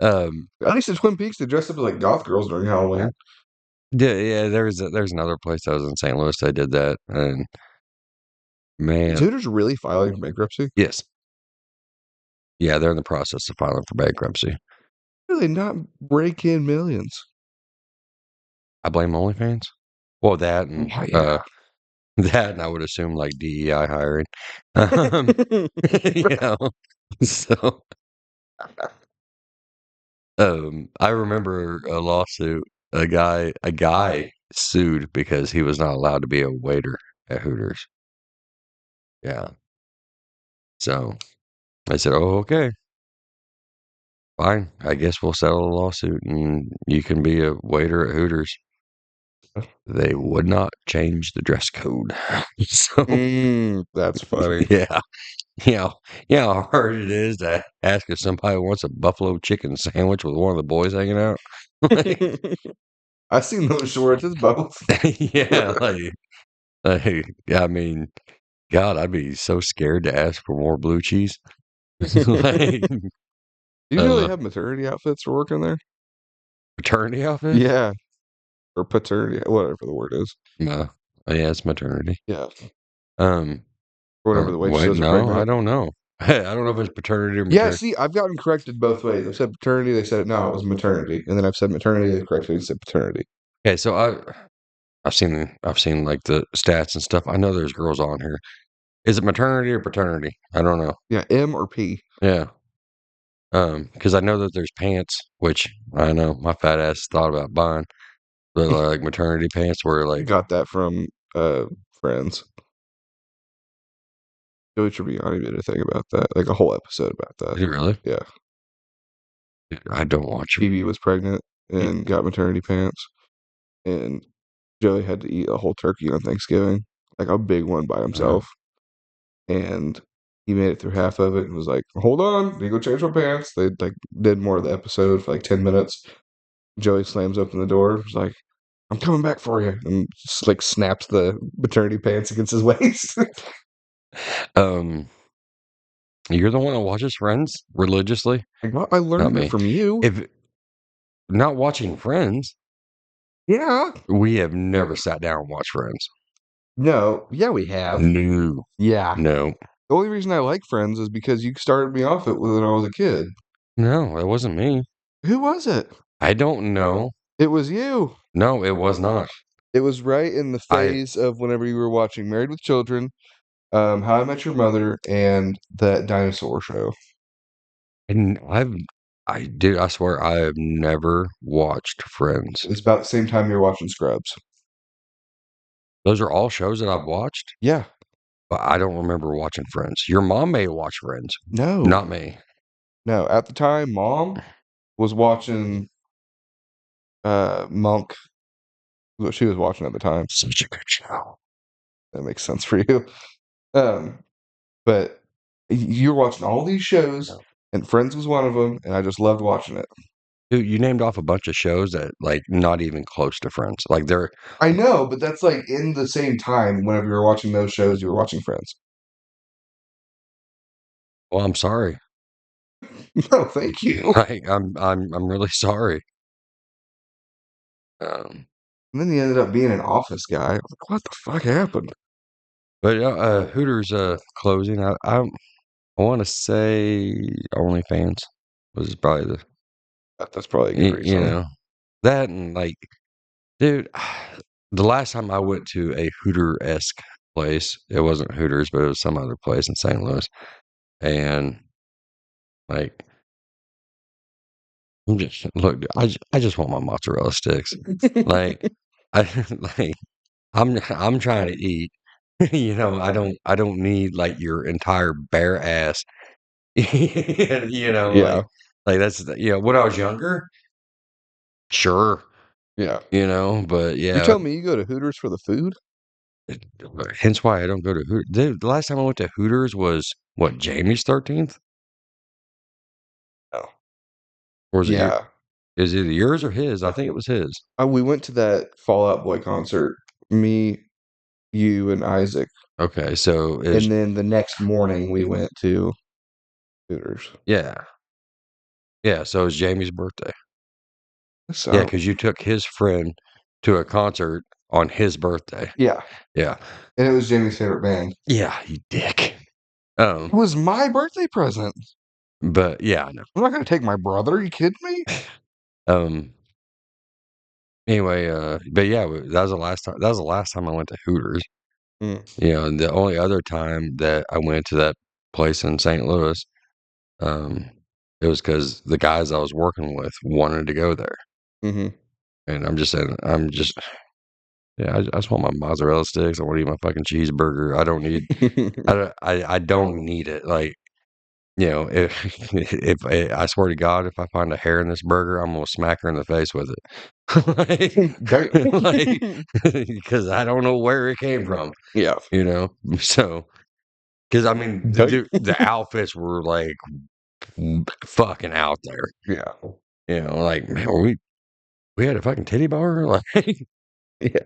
At least in Twin Peaks, they dressed up as like goth girls during Halloween. yeah. There's another place I was in St. Louis that did that, and Is man, Hooters really filing for bankruptcy? yes, yeah, they're in the process of filing for bankruptcy. Really not break in millions. I blame OnlyFans. Well, that and Oh, yeah. that, and I would assume like DEI hiring. Um, you know, so I remember a lawsuit. A guy sued because he was not allowed to be a waiter at Hooters. Yeah. So I said, "Oh, okay, fine. I guess we'll settle the lawsuit, and you can be a waiter at Hooters." They would not change the dress code. So That's funny. yeah, how hard it is to ask if somebody wants a buffalo chicken sandwich with one of the boys hanging out. Like, I've seen those shorts. It's both. yeah, yeah, I mean, God, I'd be so scared to ask for more blue cheese. Like, You know they uh, have maternity outfits for working there? paternity outfit? Yeah. Or paternity, whatever the word is. No. Yeah, it's maternity. Yeah. Um, Or whenever the what? waitresses are No, I pregnant. don't know. I don't know if it's paternity or Yeah, maternity. see, I've gotten corrected both ways. I've said paternity, they said no, it was maternity. And then I've said maternity, they corrected me and said paternity. Okay, so I've seen like the stats and stuff. I know there's girls on here. Is it maternity or paternity? I don't know. Yeah, M or P. Yeah. Because I know that there's pants, which I know my fat ass thought about buying, but like maternity pants where I like, got that from Friends. Joey Tribbiani did a thing about that, like a whole episode about that. is it really? Yeah. I don't watch them. Phoebe was pregnant and got maternity pants, and Joey had to eat a whole turkey on Thanksgiving, like a big one by himself. And he made it through half of it and was like, "Hold on, need to go change my pants." They like did more of the episode for like 10 minutes. Joey slams open the door, was like, "I'm coming back for you," and just like snaps the maternity pants against his waist. Um, you're the one that watches Friends religiously, Like, well, I not learned it me. from you. If not watching Friends, Yeah. we have never sat down and watched Friends. No. Yeah, we have. No, Yeah. no, The only reason I like Friends is because you started me off it when I was a kid. no, that wasn't me. Who was it? I don't know. It was you. No, it was not. It was right in the I phase of whenever you were watching Married with Children, How I Met Your Mother, and that dinosaur show. and I swear I have never watched Friends. It was about the same time you were watching Scrubs. Those are all shows that I've watched, Yeah. but I don't remember watching Friends. Your mom may watch Friends, No. not me. No. At the time, Mom was watching Monk. What she was watching at the time. Such a good show. That makes sense for you. Um, but you were watching all these shows, and Friends was one of them, and I just loved watching it. Dude, you named off a bunch of shows that like not even close to Friends. Like they're I know, but that's like in the same time. Whenever you were watching those shows, you were watching Friends. well, I'm sorry. No, thank you. Like I'm really sorry. Um, And then he ended up being an office guy. I was like, what the fuck happened? but yeah, Hooters closing. I want to say OnlyFans was probably That's probably a good you reason. know that and like dude, the last time I went to a Hooter-esque place, it wasn't Hooters, but it was some other place in St. Louis, and like I'm just look, I just want my mozzarella sticks. Like I like I'm trying to eat. I don't need like your entire bare ass. Yeah, Like that's when I was younger, sure, yeah. but You're yeah, telling me you go to Hooters for the food? hence why I don't go to Hooters. The last time I went to Hooters was what, Jamie's 13th? No. Or was it your Yeah. is it yours or his? I think it was his. We went to that Fall Out Boy concert. Me, you, and Isaac. Okay, so And then the next morning we went to Hooters. yeah. Yeah, so it was Jamie's birthday. Yeah, So, because you took his friend to a concert on his birthday. yeah. Yeah. And it was Jamie's favorite band. Yeah, you dick. It was my birthday present. But yeah, I know. I'm not going to take my brother. Are you kidding me? Um, anyway, but yeah, that was the last time I went to Hooters. Mm, And the only other time that I went to that place in St. Louis, um, it was because the guys I was working with wanted to go there. hmm And I'm just saying, I just want my mozzarella sticks. I want to eat my fucking cheeseburger. I don't need it. Like, if if I swear to God, if I find a hair in this burger, I'm gonna smack her in the face with it. Like, because I don't know where it came from, Yeah. you know? So, because I mean, the outfits were like fucking out there, Yeah. like, man, we had a fucking titty bar, like, Yeah.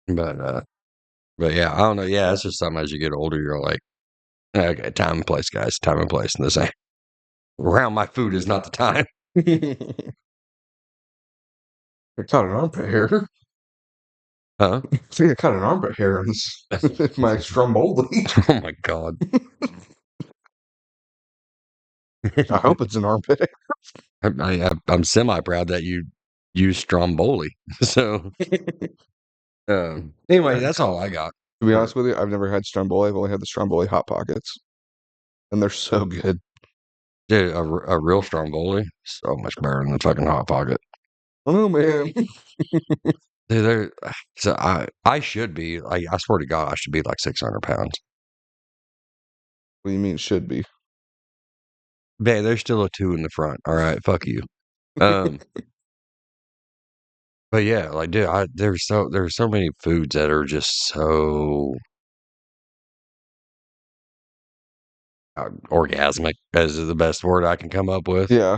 but, but yeah, I don't know. Yeah, it's just something as you get older, you're like, okay, time and place, guys, time and place. And the same around my food is not the time. I caught an armpit hair. Huh? I think I caught an armpit hair in my stromboli. Oh my God. I hope it's an armpit hair. I'm semi proud that you use Stromboli. So, anyway, that's all I got. To be honest with you, I've never had stromboli. I've only had the stromboli hot pockets, and they're so good. Dude, a real Stromboli, so much better than the fucking Hot Pocket. Oh man. Dude, so I should be like, I swear to God, I should be like 600 pounds. What do you mean should be? Man, there's still a 2 in the front. All right, fuck you. Um, but yeah, like, dude, there's so many foods that are just so orgasmic, as is the best word I can come up with. Yeah.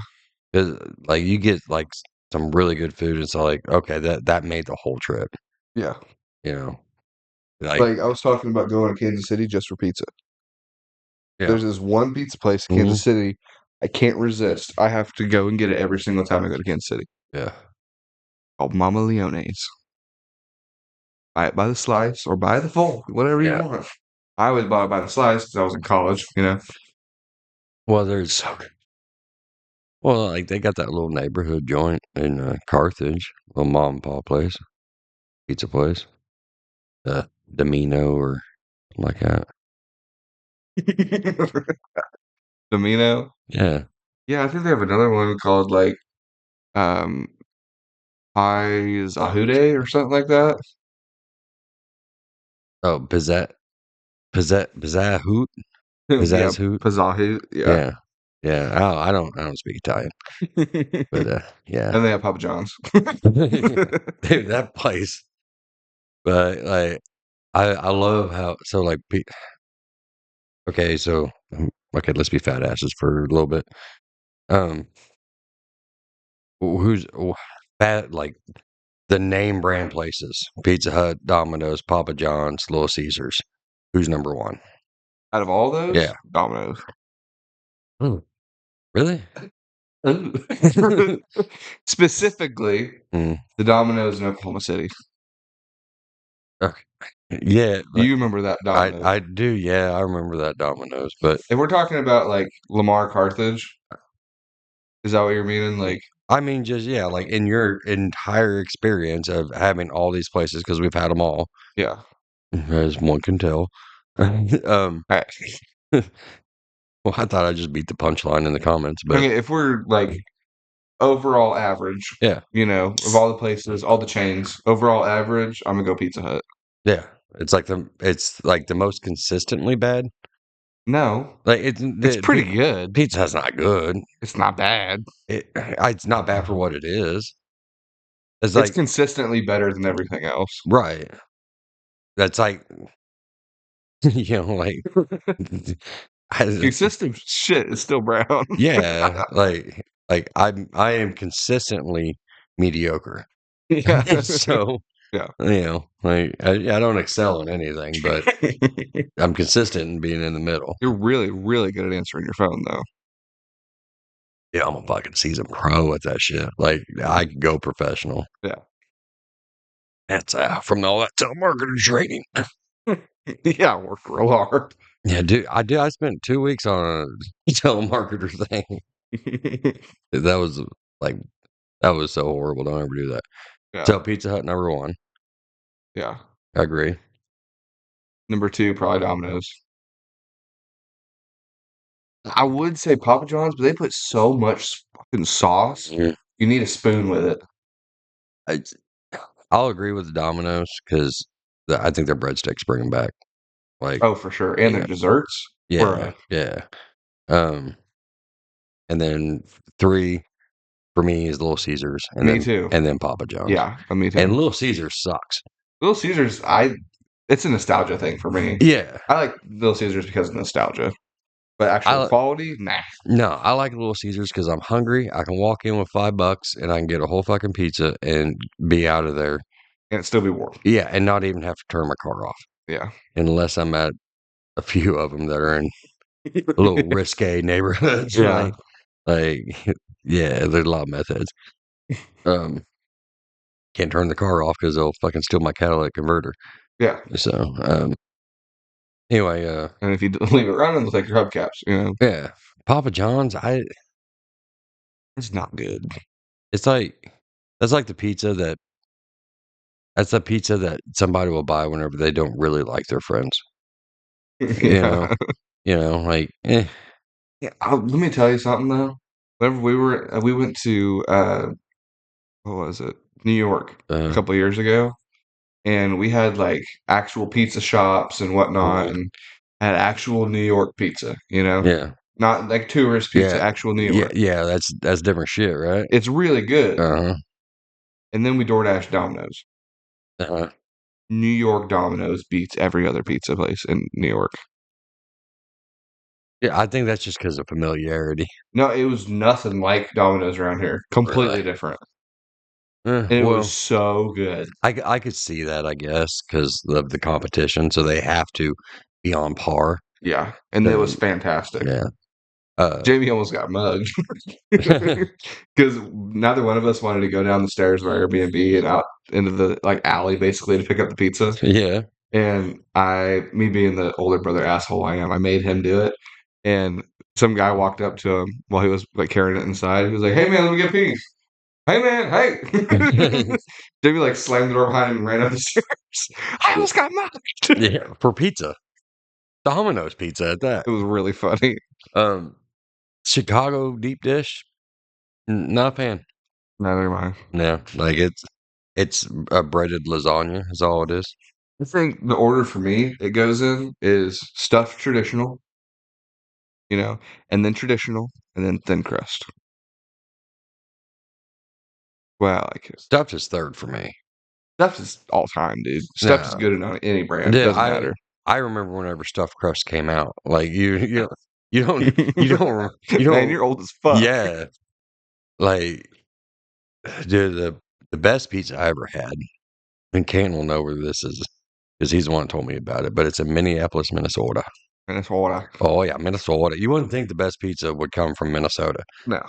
'Cause, like, you get, like, some really good food, it's like, okay, that made the whole trip, Yeah. you know? Like Like I was talking about going to Kansas City just for pizza. yeah. There's this one pizza place in Mhm. Kansas City I can't resist. I have to go and get it every single time I go to Kansas City. Yeah. Called Mama Leone's. Buy it by the slice or buy the full, whatever you Yeah. want. I always bought it by the slice because I was in college. Well, there's Well, like they got that little neighborhood joint in Carthage, little mom and pop place, pizza place, Domino or something like that. Domino. Yeah. Yeah, I think they have another one called like um Pies Ahude or something like that. Oh, Pizzazz Hoot, Yeah, Pizzazz Hoot. Pizzahu. Yeah. Yeah, yeah. Oh, I don't speak Italian, but yeah, And they have Papa John's. dude, that place. But like, I love how so like okay, so okay, let's be fat asses for a little bit. Um, who's fat like the name brand places? Pizza Hut, Domino's, Papa John's, Little Caesars. Who's number one? Out of all those, Yeah. Domino's. Hmm, really? Specifically, Mm, the Domino's in Oklahoma City. okay. Yeah, like You remember that Domino's. I do. Yeah, I remember that Domino's, but If we're talking about like Lamar Carthage, is that what you're meaning? Like, I mean, just yeah, like in your entire experience of having all these places because we've had them all, yeah. as one can tell. I Well, I thought I just beat the punchline in the comments, I but mean, if we're like overall average, yeah, of all the places, all the chains, overall average, I'm gonna go Pizza Hut. yeah, it's like the most consistently bad. No, Like it's it's the pretty good. pizza's not good. It's not bad. It's not bad for what it is. It's It's like consistently better than everything else. right. That's like like I, Consistent shit is still brown. yeah, I am consistently mediocre. Yeah. So, Yeah. like I don't excel in anything, but I'm consistent in being in the middle. You're really, really good at answering your phone, though. Yeah, I'm a fucking seasoned pro at that shit. Like I could go professional. Yeah. That's from all that telemarketing training. Yeah, I worked real hard. Yeah, dude, I did. I spent 2 weeks on a telemarketer thing. That was like that was so horrible. Don't ever do that. Yeah. So Pizza Hut number one. Yeah. I agree. Number two, probably Domino's. I would say Papa John's, but they put so much fucking sauce. Mhm. You need a spoon with it. I, I'll agree with the Domino's because I think their breadsticks bring them back. Like, Oh, for sure. And their yeah, desserts, yeah, bruh. yeah. Um, and then three for me is Little Caesars, Me too. and then Papa John's. Yeah, me And too. Little Caesars sucks. Little Caesars, it's a nostalgia thing for me. Yeah, I like Little Caesars because of nostalgia, but actual I quality, nah. no, I like Little Caesars because I'm hungry. I can walk in with $5 and I can get a whole fucking pizza and be out of there. And it still be warm. Yeah, and not even have to turn my car off Yeah. unless I'm at a few of them that are in a little risque neighborhoods. Yeah. Like, yeah, there's a lot of meth heads. Um, can't turn the car off because they'll fucking steal my catalytic converter. Yeah. So, anyway, And if you leave it running, they'll take your hubcaps. yeah, Papa John's. It's not good. It's like that's like the pizza that that's the pizza that somebody will buy whenever they don't really like their friends. You know, Yeah. like, Yeah. Let me tell you something though. Whenever we went to what was it? New York a uh, couple years ago, and we had like actual pizza shops and whatnot, mhm, and had actual New York pizza. yeah, Not like tourist pizza, yeah, actual New yeah, York. yeah. That's different shit, right? It's really good. Uh And then we DoorDash Domino's. huh. New York Domino's beats every other pizza place in New York. Yeah, I think that's just because of familiarity. No, it was nothing like Domino's around here. Really? Completely different. And it was Well, so good. I could see that, I guess, because of the competition, so they have to be on par. Yeah. And it was And fantastic. yeah, uh, Jamie almost got mugged because neither one of us wanted to go down the stairs of our Airbnb and out into the like alley basically to pick up the pizza. yeah, And me being the older brother asshole I am, I made him do it. And some guy walked up to him while he was like carrying it inside. He was like, "Hey man, let me get a piece. Hey man, hey." Jamie like slammed the door behind him and ran up the stairs. I almost got knocked. Yeah, for pizza. Domino's pizza at that. It was really funny. Um, Chicago deep dish, not a fan. Neither mind. No, like it's a breaded lasagna is all it is. I think the order for me it goes in is stuffed traditional, and then traditional, and then thin crust. Well, I like it. Stuffed is third for me. Stuffed is all time, dude. Stuffed is No, good on any brand. It yeah, doesn't matter. I remember whenever stuffed crust came out. Like you don't you don't you Man, don't you're old as fuck. yeah. Like dude, the best pizza I ever had, and Kane will know where this is because he's the one that told me about it. But it's in Minneapolis, Minnesota. Minnesota. Oh yeah, Minnesota. You wouldn't think the best pizza would come from Minnesota. No.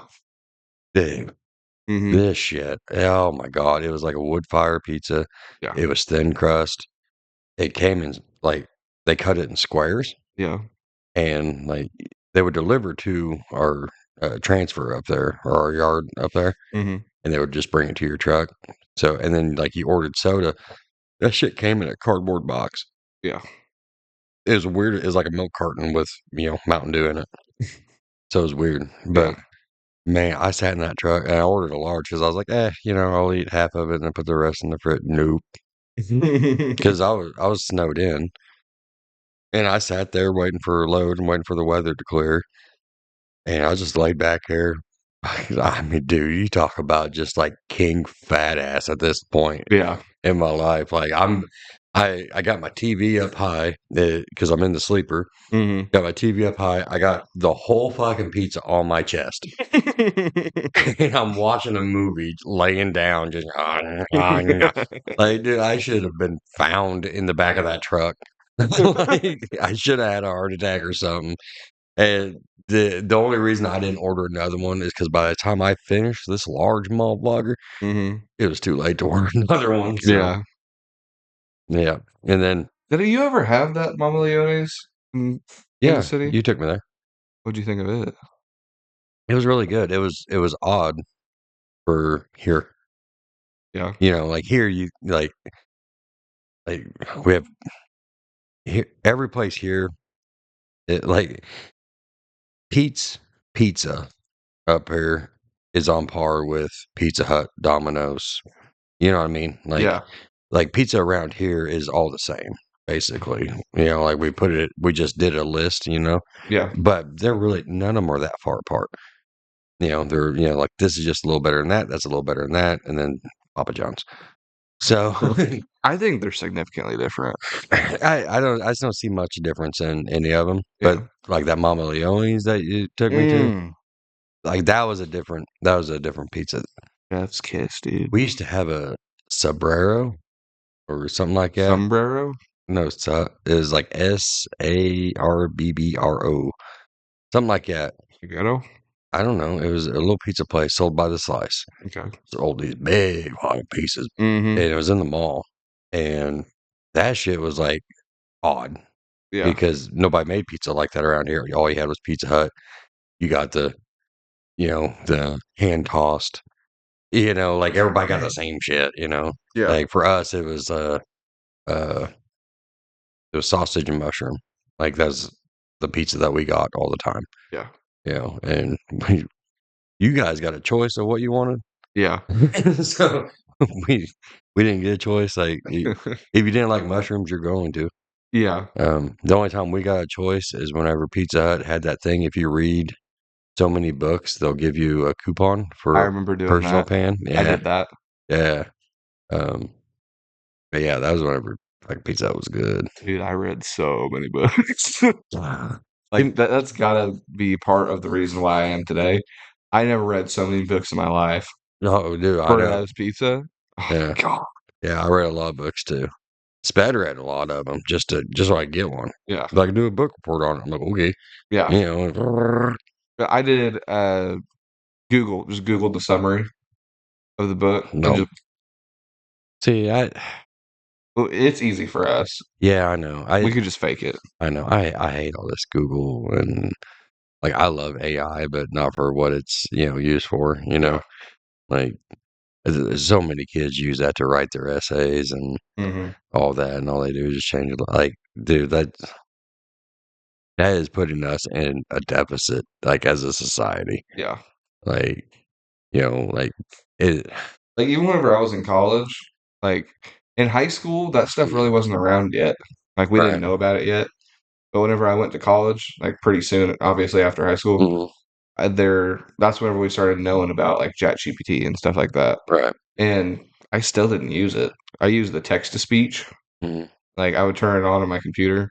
Dude, Mm-hmm. this shit. Oh my God. It was like a wood fire pizza. Yeah. It was thin crust. It came in like they cut it in squares Yeah. and like they would deliver to our transfer up there or our yard up there Mm-hmm. and they would just bring it to your truck. So, and then like you ordered soda. That shit came in a cardboard box. Yeah. It was weird. It was like a milk carton with, Mountain Dew in it. So it was weird. Yeah. But man, I sat in that truck and I ordered a large because I was like, I'll eat half of it and then put the rest in the fridge. Nope. Because I was snowed in and I sat there waiting for a load and waiting for the weather to clear. And I just laid back here. I mean, dude, you talk about just like king fat ass at this point Yeah. in my life. Like I got my TV up high because I'm in the sleeper. Mm-hmm. Got my TV up high. I got the whole fucking pizza on my chest. And I'm watching a movie laying down, just like, dude, I should have been found in the back of that truck. Like, I should have had a heart attack or something. And the only reason I didn't order another one is because by the time I finished this large mall vlogger, Mm-hmm. it was too late to order another one. So, Yeah. yeah. And then, Did you ever have that Mama Leone's in the yeah, city? you took me there. What'd you think of it? It was really good. It was odd for here. Yeah. Like here, you like we have here every place here. Like Pete's Pizza up here is on par with Pizza Hut, Domino's. You know what I mean? Yeah. Like pizza around here is all the same, basically. Like we just did a list, Yeah. but they're really none of them are that far apart. They're like this is just a little better than that. That's a little better than that, and then Papa John's. So I think they're significantly different. I just don't see much difference in any of them. But Yeah. like that Mama Leone's that you took me to, like that was a different pizza. Chef's kiss, dude. We used to have a sombrero or something like that. Sombrero? No, it was like SARBBRO, something like that. Ghetto? I don't know. It was a little pizza place sold by the slice. Okay. Sold these big long pieces, Mm-hmm. and it was in the mall. And that shit was like odd Yeah. because nobody made pizza like that around here. All you had was Pizza Hut. You got the hand tossed. Like everybody got the same shit. Yeah. Like for us, uh, it was sausage and mushroom. Like that's the pizza that we got all the time. Yeah. And you guys got a choice of what you wanted. Yeah. So we we didn't get a choice. Like if you didn't like mushrooms, you're going to. Yeah. The only time we got a choice is whenever Pizza Hut had that thing. If you read so many books, they'll give you a coupon I for a remember doing personal that. pan. I Yeah, did that. yeah. Um, but yeah, that was whenever like Pizza Hut was good. Dude, I read so many books. Ah, Like that's gotta be part of the reason why I am today. I never read so many books in my life. no, dude, I know. Roadhouse pizza. Oh Yeah, god. yeah. I read a lot of books too. Sped read a lot of them just so I get one. Yeah. Like do a book report on it. I'm like, okay, Yeah. you I did just Googled the summary of the book and no. just See, well, it's easy for us. yeah, I know. We could just fake it. I know. I hate all this Google and like I love AI, but not for what it's used for. Yeah. Like there's so many kids use that to write their essays and Hmm. all that, and all they do is just change it. Like, dude, that is putting us in a deficit, like as a society. Yeah. Like, like it. Like even whenever I was in college, like in high school, that stuff really wasn't around yet. Like we didn't Right. know about it yet. But whenever I went to college, like pretty soon, obviously after high school, Mhm. that's whenever we started knowing about like ChatGPT and stuff like that. Right. And I still didn't use it. I used the text to speech. Mhm. Like I would turn it on my computer,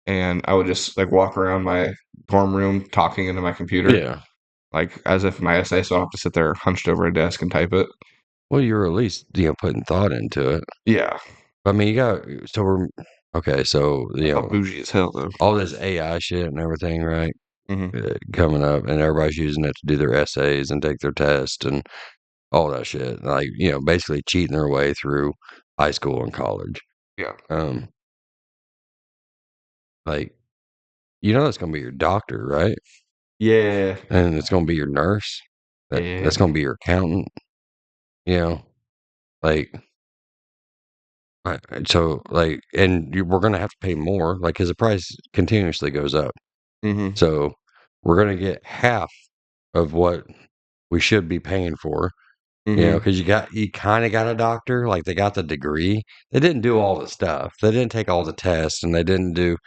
and I would just like walk around my dorm room talking into my computer, Yeah. like as if my essay. So I don't have to sit there hunched over a desk and type it. Well, you're at least putting thought into it. Yeah, I mean, you got so we're okay. So I felt bougie as hell though. all this AI shit and everything, right? Hmm. Coming up, and everybody's using it to do their essays and take their test and all that shit. Like, basically cheating their way through high school and college. Yeah, Um, like, that's gonna be your doctor, right? yeah, And it's gonna be your nurse. That's yeah. gonna be your accountant. You know, like, so like, and we're gonna have to pay more, like, because the price continuously goes up. Hmm. So we're gonna get half of what we should be paying for. Hmm. Because you kinda got a doctor, like, they got the degree. They didn't do all the stuff. They didn't take all the tests, and they didn't do,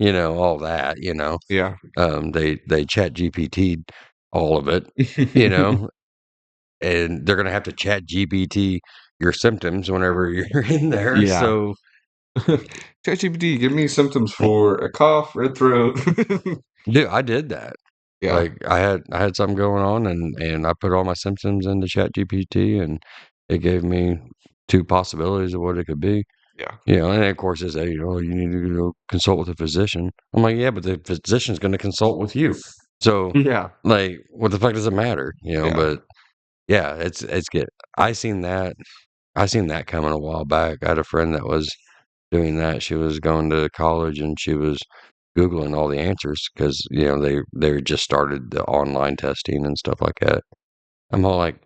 all that. Yeah. They ChatGPT'd all of it, you know, and they're gonna have to ChatGPT your symptoms whenever you're in there, Yeah. so ChatGPT, give me symptoms for a cough, red throat. dude, I did that. Yeah, Like, I had something going on, and I put all my symptoms into ChatGPT, and it gave me 2 possibilities of what it could be. yeah, And of course they say, you need to consult with a physician. I'm like, yeah, but the physician's going to consult with you. So, yeah, like, what the fuck does it matter? yeah, But yeah, it's good. I seen that. I seen that coming a while back. I had a friend that was doing that. She was going to college and she was Googling all the answers because, they just started the online testing and stuff like that. I'm all like,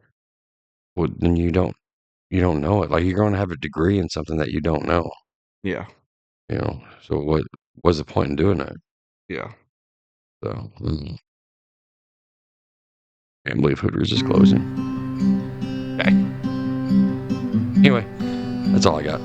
well, then you don't know it. Like, you're going to have a degree in something that you don't know. yeah, So what's the point in doing that? yeah. So, can't believe Hooters is closing. Okay. Anyway, that's all I got.